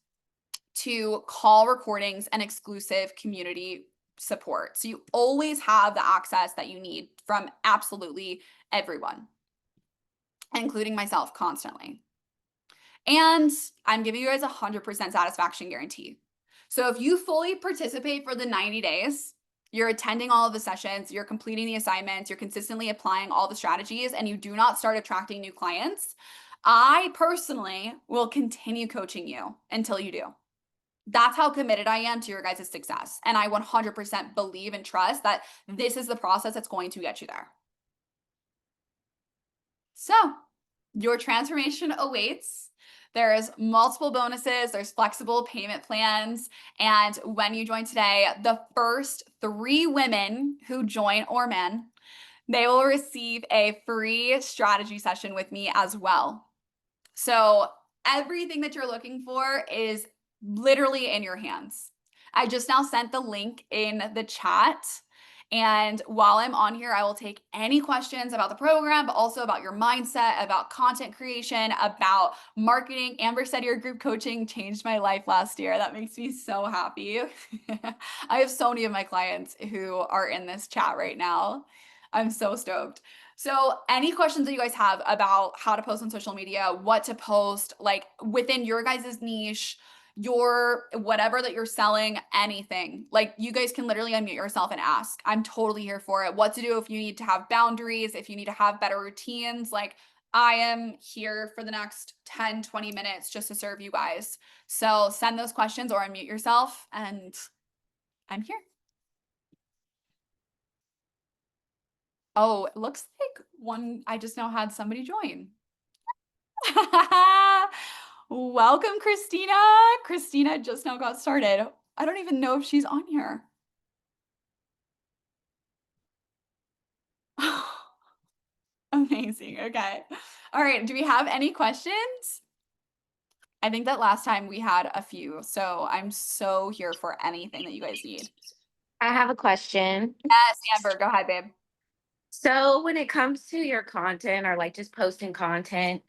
A: to call recordings and exclusive community support. So you always have the access that you need from absolutely everyone, including myself constantly. And I'm giving you guys 100% satisfaction guarantee. So if you fully participate for the 90 days, you're attending all of the sessions, you're completing the assignments, you're consistently applying all the strategies, and you do not start attracting new clients, I personally will continue coaching you until you do. That's how committed I am to your guys' success. And I 100% believe and trust that this is the process that's going to get you there. So, your transformation awaits. There's multiple bonuses, there's flexible payment plans. And when you join today, the first 3 women who join, or men, they will receive a free strategy session with me as well. So everything that you're looking for is literally in your hands. I just now sent the link in the chat. And while I'm on here, I will take any questions about the program, but also about your mindset, about content creation, about marketing. Amber said your group coaching changed my life last year. That makes me so happy. I have so many of my clients who are in this chat right now. I'm so stoked. So, any questions that you guys have about how to post on social media, what to post, like within your guys' niche, your whatever that you're selling, anything, like you guys can literally unmute yourself and ask. I'm totally here for it. What to do if you need to have boundaries, if you need to have better routines, like I am here for the next 10, 20 minutes just to serve you guys. So, send those questions or unmute yourself, and I'm here. Oh, it looks like I just now had somebody join. Welcome, Christina. Christina just now got started. I don't even know if she's on here. Amazing. Okay. All right. Do we have any questions? I think that last time we had a few, so I'm so here for anything that you guys need.
B: I have a question.
A: Yes, Amber, go ahead, babe.
B: So, when it comes to your content or like just posting content,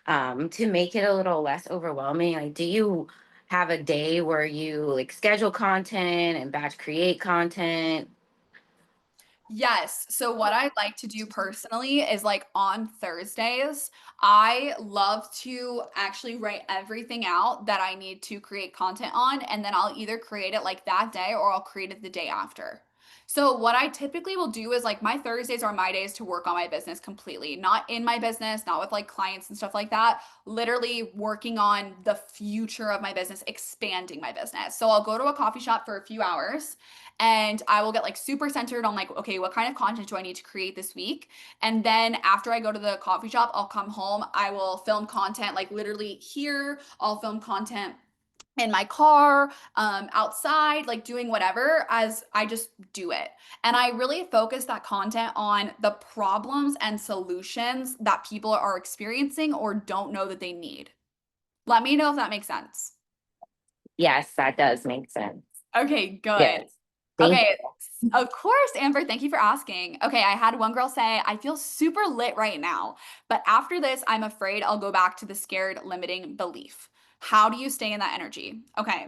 B: to make it a little less overwhelming, like, do you have a day where you like schedule content and batch create content?
A: Yes. So what I like to do personally is like on Thursdays, I love to actually write everything out that I need to create content on. And then I'll either create it like that day or I'll create it the day after. So what I typically will do is like my Thursdays are my days to work on my business completely, not in my business, not with like clients and stuff like that, literally working on the future of my business, expanding my business. So I'll go to a coffee shop for a few hours and I will get like super centered on like, okay, what kind of content do I need to create this week? And then after I go to the coffee shop, I'll come home, I will film content like literally here, I'll film content in my car, outside, like doing whatever as I just do it. And I really focus that content on the problems and solutions that people are experiencing or don't know that they need. Let me know if that makes sense.
B: Yes, that does make sense.
A: Okay, good.
B: Yes. Thank
A: Okay, of course, Amber, thank you for asking. Okay, I had one girl say, I feel super lit right now, but after this, I'm afraid I'll go back to the scared limiting belief. How do you stay in that energy? Okay,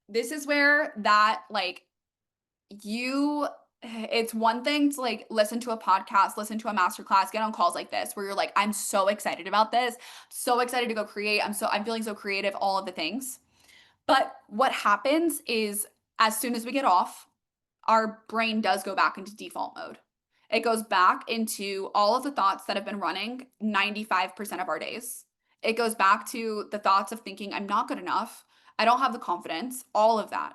A: this is where that, like, it's one thing to like listen to a podcast, listen to a masterclass, get on calls like this where you're like, I'm so excited about this, so excited to go create. I'm feeling so creative, all of the things. But what happens is as soon as we get off, our brain does go back into default mode. It goes back into all of the thoughts that have been running 95% of our days. It goes back to the thoughts of thinking, I'm not good enough. I don't have the confidence, all of that.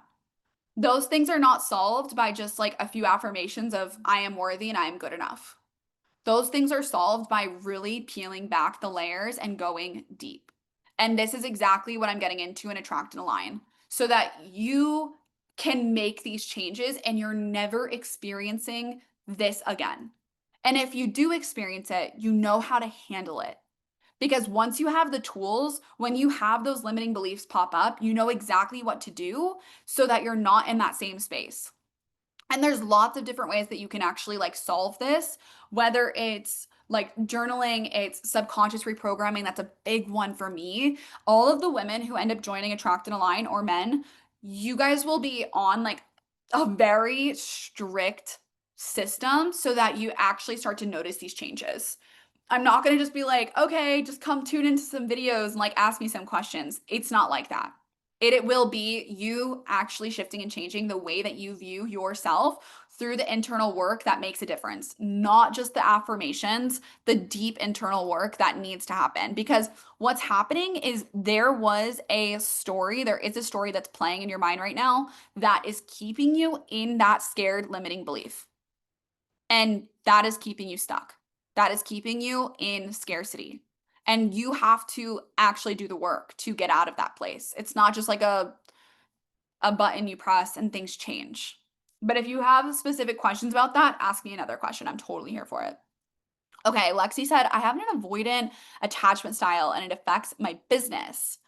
A: Those things are not solved by just like a few affirmations of I am worthy and I am good enough. Those things are solved by really peeling back the layers and going deep. And this is exactly what I'm getting into in Attract and Align so that you can make these changes and you're never experiencing this again. And if you do experience it, you know how to handle it. Because once you have the tools, when you have those limiting beliefs pop up, you know exactly what to do so that you're not in that same space. And there's lots of different ways that you can actually like solve this, whether it's like journaling, it's subconscious reprogramming. That's a big one for me. All of the women who end up joining Attract and Align, or men, you guys will be on like a very strict system so that you actually start to notice these changes. I'm not going to just be like, okay, just come tune into some videos and like ask me some questions. It's not like that. It will be you actually shifting and changing the way that you view yourself through the internal work that makes a difference, not just the affirmations, the deep internal work that needs to happen. Because what's happening is there is a story that's playing in your mind right now that is keeping you in that scared, limiting belief. And that is keeping you stuck. That is keeping you in scarcity. And you have to actually do the work to get out of that place. It's not just like a button you press and things change. But if you have specific questions about that, ask me another question. I'm totally here for it. Okay, Lexi said, I have an avoidant attachment style and it affects my business.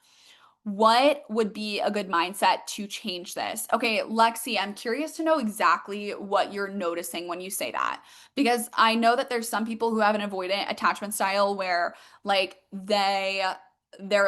A: What would be a good mindset to change this? Okay, Lexi, I'm curious to know exactly what you're noticing when you say that. Because I know that there's some people who have an avoidant attachment style where like they're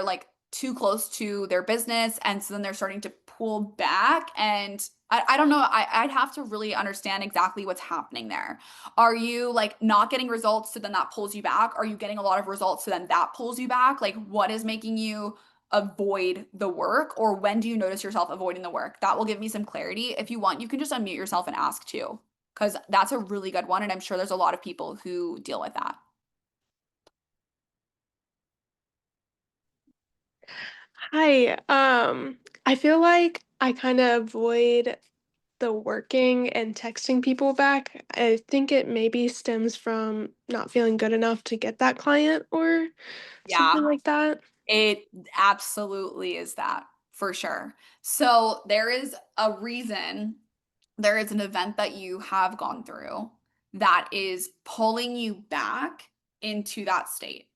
A: like too close to their business and so then they're starting to pull back and I don't know. I'd have to really understand exactly what's happening there. Are you like not getting results so then that pulls you back? Are you getting a lot of results so then that pulls you back? Like what is making you avoid the work, or when do you notice yourself avoiding the work? That will give me some clarity. If you want, you can just unmute yourself and ask too, because that's a really good one. And I'm sure there's a lot of people who deal with that.
C: Hi. I feel like I kind of avoid the working and texting people back. I think it maybe stems from not feeling good enough to get that client or
A: Yeah,
C: something like that.
A: it absolutely is that for sure. So there is a reason, there is an event that you have gone through that is pulling you back into that state.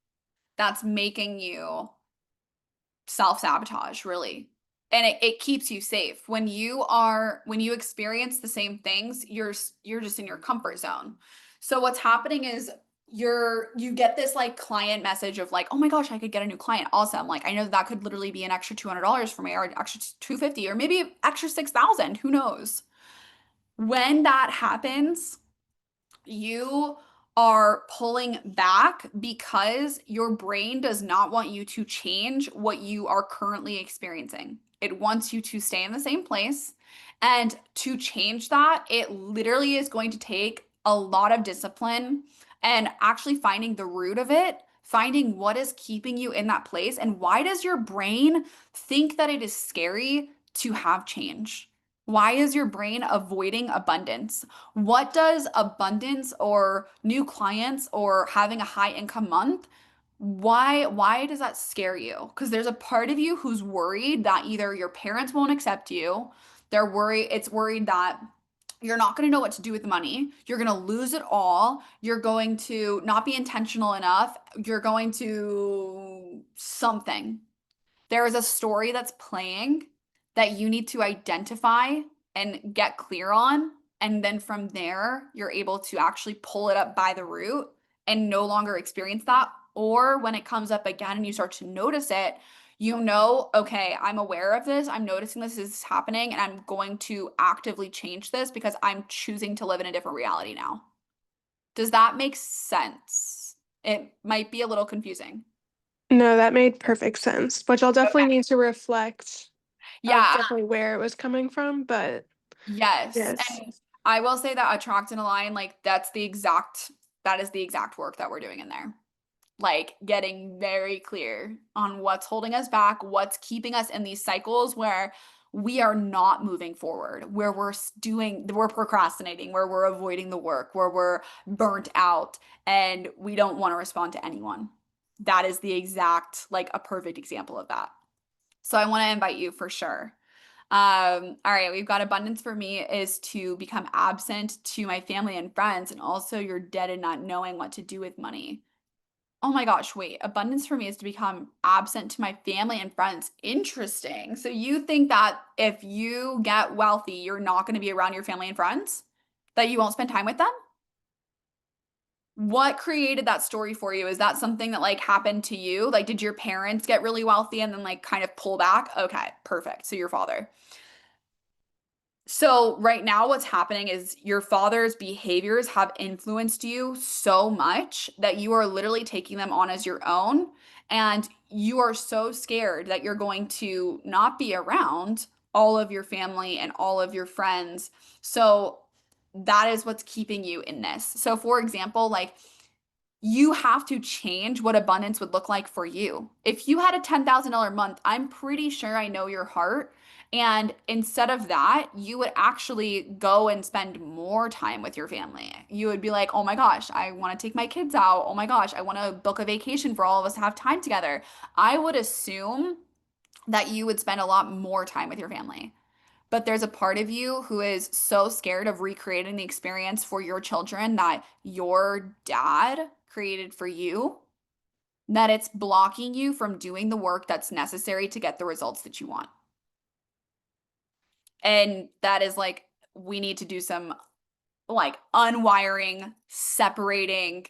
A: That's making you self-sabotage really, and it keeps you safe when you experience the same things. You're just in your comfort zone. So what's happening is you get this like client message of like, oh my gosh, I could get a new client, awesome, like I know that could literally be an extra $200 for me or an extra 250 or maybe extra 6,000, who knows. When that happens, you are pulling back because your brain does not want you to change what you are currently experiencing. It wants you to stay in the same place. And to change that, it literally is going to take a lot of discipline and actually finding the root of it, finding what is keeping you in that place. And why does your brain think that it is scary to have change? Why is your brain avoiding abundance? What does abundance or new clients or having a high income month, why does that scare you? Because there's a part of you who's worried that either your parents won't accept you, it's worried that you're not going to know what to do with the money. You're going to lose it all. You're going to not be intentional enough. You're going to something. There is a story that's playing that you need to identify and get clear on. And then from there, you're able to actually pull it up by the root and no longer experience that. Or when it comes up again and you start to notice it, you know, okay, I'm aware of this. I'm noticing this is happening and I'm going to actively change this because I'm choosing to live in a different reality now. Does that make sense? It might be a little confusing.
C: No, that made perfect sense, which I'll definitely
A: Okay.
C: need to reflect of
A: Yeah.
C: definitely where it was coming from, but
A: Yes.
C: yes.
A: And I will say that attract and align, like that is the exact work that we're doing in there. Like getting very clear on what's holding us back, what's keeping us in these cycles where we are not moving forward, where we're procrastinating, where we're avoiding the work, where we're burnt out and we don't want to respond to anyone. That is the exact, like a perfect example of that. So I want to invite you for sure. All right, we've got abundance for me is to become absent to my family and friends, and also you're dead and not knowing what to do with money. Oh my gosh, wait. Abundance for me is to become absent to my family and friends. Interesting. So you think that if you get wealthy, you're not going to be around your family and friends? That you won't spend time with them? What created that story for you? Is that something that like happened to you? Like, did your parents get really wealthy and then like kind of pull back? Okay, perfect. So your father. So right now what's happening is your father's behaviors have influenced you so much that you are literally taking them on as your own, and you are so scared that you're going to not be around all of your family and all of your friends. So that is what's keeping you in this. So for example, like you have to change what abundance would look like for you. If you had a $10,000 month, I'm pretty sure I know your heart. And instead of that, you would actually go and spend more time with your family. You would be like, oh my gosh, I want to take my kids out. Oh my gosh, I want to book a vacation for all of us to have time together. I would assume that you would spend a lot more time with your family. But there's a part of you who is so scared of recreating the experience for your children that your dad created for you that it's blocking you from doing the work that's necessary to get the results that you want. And that is like, we need to do some like unwiring, separating,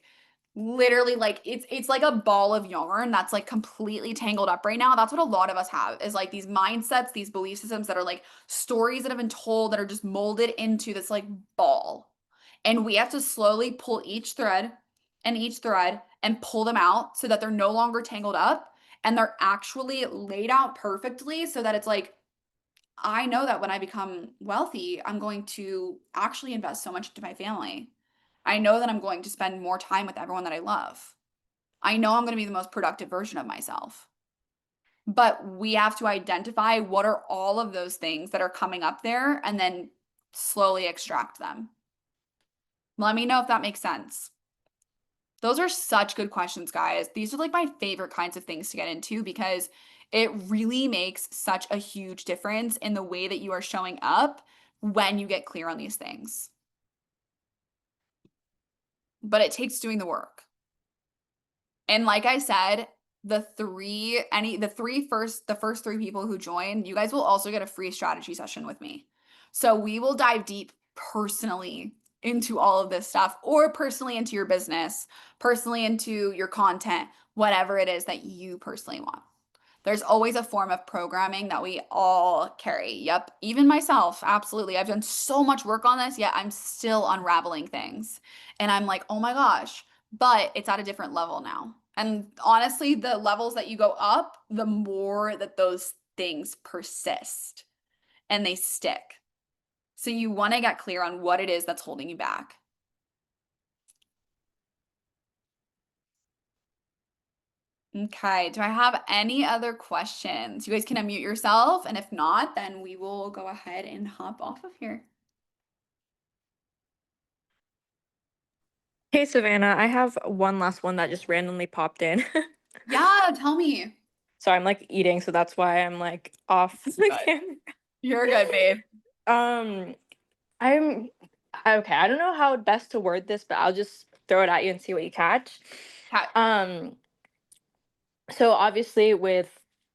A: literally like it's like a ball of yarn that's like completely tangled up right now. That's what a lot of us have is like these mindsets, these belief systems that are like stories that have been told that are just molded into this like ball. And we have to slowly pull each thread and pull them out so that they're no longer tangled up and they're actually laid out perfectly so that it's like I know that when I become wealthy, I'm going to actually invest so much into my family. I know that I'm going to spend more time with everyone that I love. I know I'm going to be the most productive version of myself. But we have to identify what are all of those things that are coming up there and then slowly extract them. Let me know if that makes sense. Those are such good questions, guys. These are like my favorite kinds of things to get into because it really makes such a huge difference in the way that you are showing up when you get clear on these things. But it takes doing the work. And like I said, the first three people who join, you guys will also get a free strategy session with me. So we will dive deep personally into all of this stuff or personally into your business, personally into your content, whatever it is that you personally want. There's always a form of programming that we all carry. Yep, even myself, absolutely. I've done so much work on this, yet I'm still unraveling things. And I'm like, oh my gosh, but it's at a different level now. And honestly, the levels that you go up, the more that those things persist and they stick. So you want to get clear on what it is that's holding you back. Okay, do I have any other questions? You guys can unmute yourself, and if not, then we will go ahead and hop off of here.
D: Hey Savannah, I have one last one that just randomly popped in.
A: Yeah, tell me.
D: So I'm like eating, so that's why I'm like off the
A: Good.
D: camera.
A: You're good, babe.
D: Um, I'm okay. I don't know how best to word this, but I'll just throw it at you and see what you catch.
A: Okay.
D: Um, so obviously with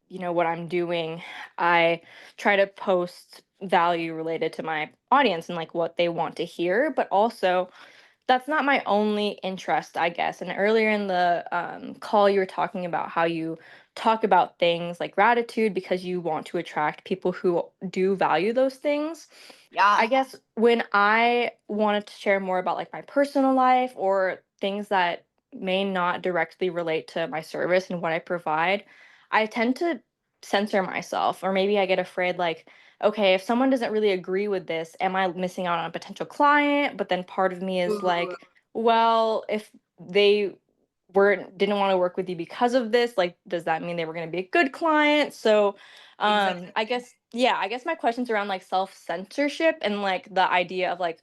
D: what I'm doing, I try to post value related to my audience and like what they want to hear, but also that's not my only interest, I guess. And earlier in the call, you were talking about how you talk about things like gratitude because you want to attract people who do value those things. I
A: Yeah.
D: guess when I wanted to share more about like my personal life or things that may not directly relate to my service and what I provide, I tend to censor myself, or maybe I get afraid like, okay, if someone doesn't really agree with this, am I missing out on a potential client? But then part of me is
A: Ooh,
D: like, well, if they didn't want to work with you because of this, like does that mean they were going to be a good client? So
A: exactly.
D: I guess my questions around like self censorship and like the idea of like,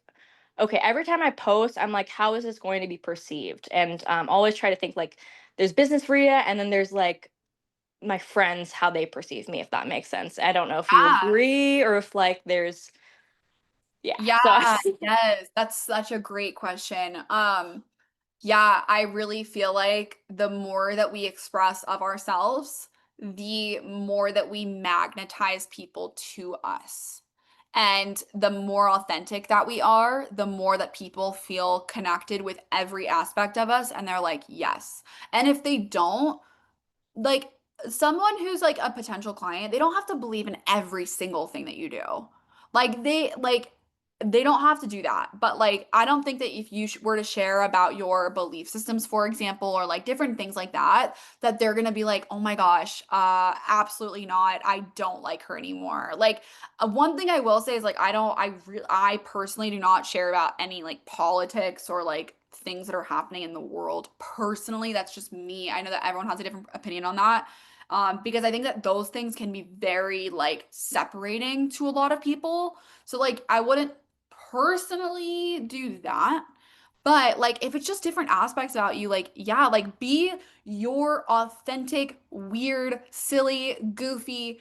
D: okay, every time I post, I'm like, how is this going to be perceived? And always try to think like there's business Rita, and then there's like my friends, how they perceive me, if that makes sense. I don't know if you
A: Yeah.
D: agree or if like there's yeah. So
A: Yeah, yes. That's such a great question. Yeah, I really feel like the more that we express of ourselves, the more that we magnetize people to us. And the more authentic that we are, the more that people feel connected with every aspect of us and they're like, yes. And if they don't, like someone who's like a potential client, they don't have to believe in every single thing that you do. Like they don't have to do that. But like I don't think that if you were to share about your belief systems, for example, or like different things like that, that they're gonna be like, oh my gosh, absolutely not. I don't like her anymore. Like one thing I will say is like I personally do not share about any like politics or like things that are happening in the world. Personally, that's just me. I know that everyone has a different opinion on that. Because I think that those things can be very like separating to a lot of people. So like I wouldn't personally do that. But like if it's just different aspects about you, like yeah, like be your authentic, weird, silly, goofy,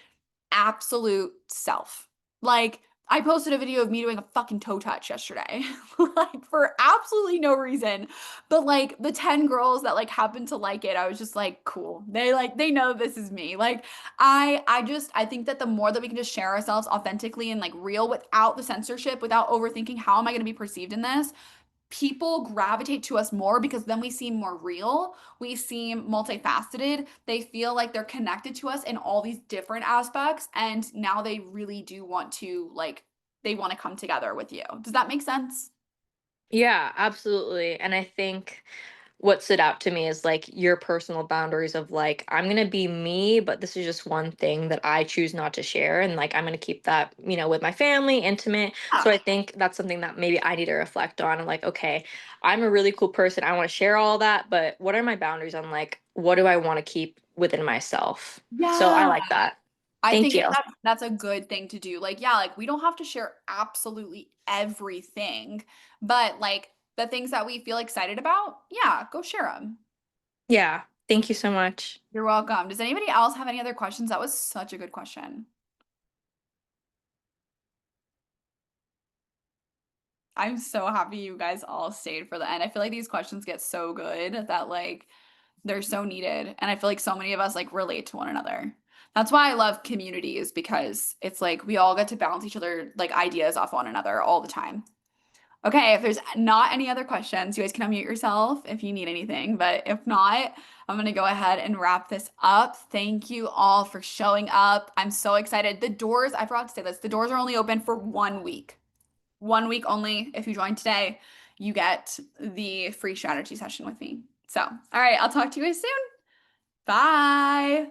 A: absolute self. Like I posted a video of me doing a fucking toe touch yesterday, like for absolutely no reason. But like the 10 girls that like happened to like it, I was just like, cool. They know this is me. Like I think that the more that we can just share ourselves authentically and like real without the censorship, without overthinking how am I going to be perceived in this, people gravitate to us more because then we seem more real. We seem multifaceted. They feel like they're connected to us in all these different aspects. And now they really do want to, like, they want to come together with you. Does that make sense?
D: Yeah, absolutely. And I think what stood out to me is like your personal boundaries of like, I'm going to be me, but this is just one thing that I choose not to share. And like, I'm going to keep that, with my family, intimate. So
A: Yeah.
D: I think that's something that maybe I need to reflect on. I'm like, okay, I'm a really cool person. I want to share all that, but what are my boundaries on like, what do I want to keep within myself? So I
A: Yeah.
D: like that.
A: I
D: Thank
A: think
D: you.
A: that that's a good thing to do. Like, yeah, like we don't have to share absolutely everything, but like the things that we feel excited about, yeah, go share them.
D: Yeah. Thank you so much.
A: You're welcome. Does anybody else have any other questions? That was such a good question. I'm so happy you guys all stayed for the end. I feel like these questions get so good that like they're so needed. And I feel like so many of us like relate to one another. That's why I love communities because it's like we all get to bounce each other like ideas off one another all the time. Okay, if there's not any other questions, you guys can unmute yourself if you need anything. But if not, I'm gonna go ahead and wrap this up. Thank you all for showing up. I'm so excited. The doors, I forgot to say this, the doors are only open for 1 week. 1 week only. If you join today, you get the free strategy session with me. So, all right, I'll talk to you guys soon. Bye.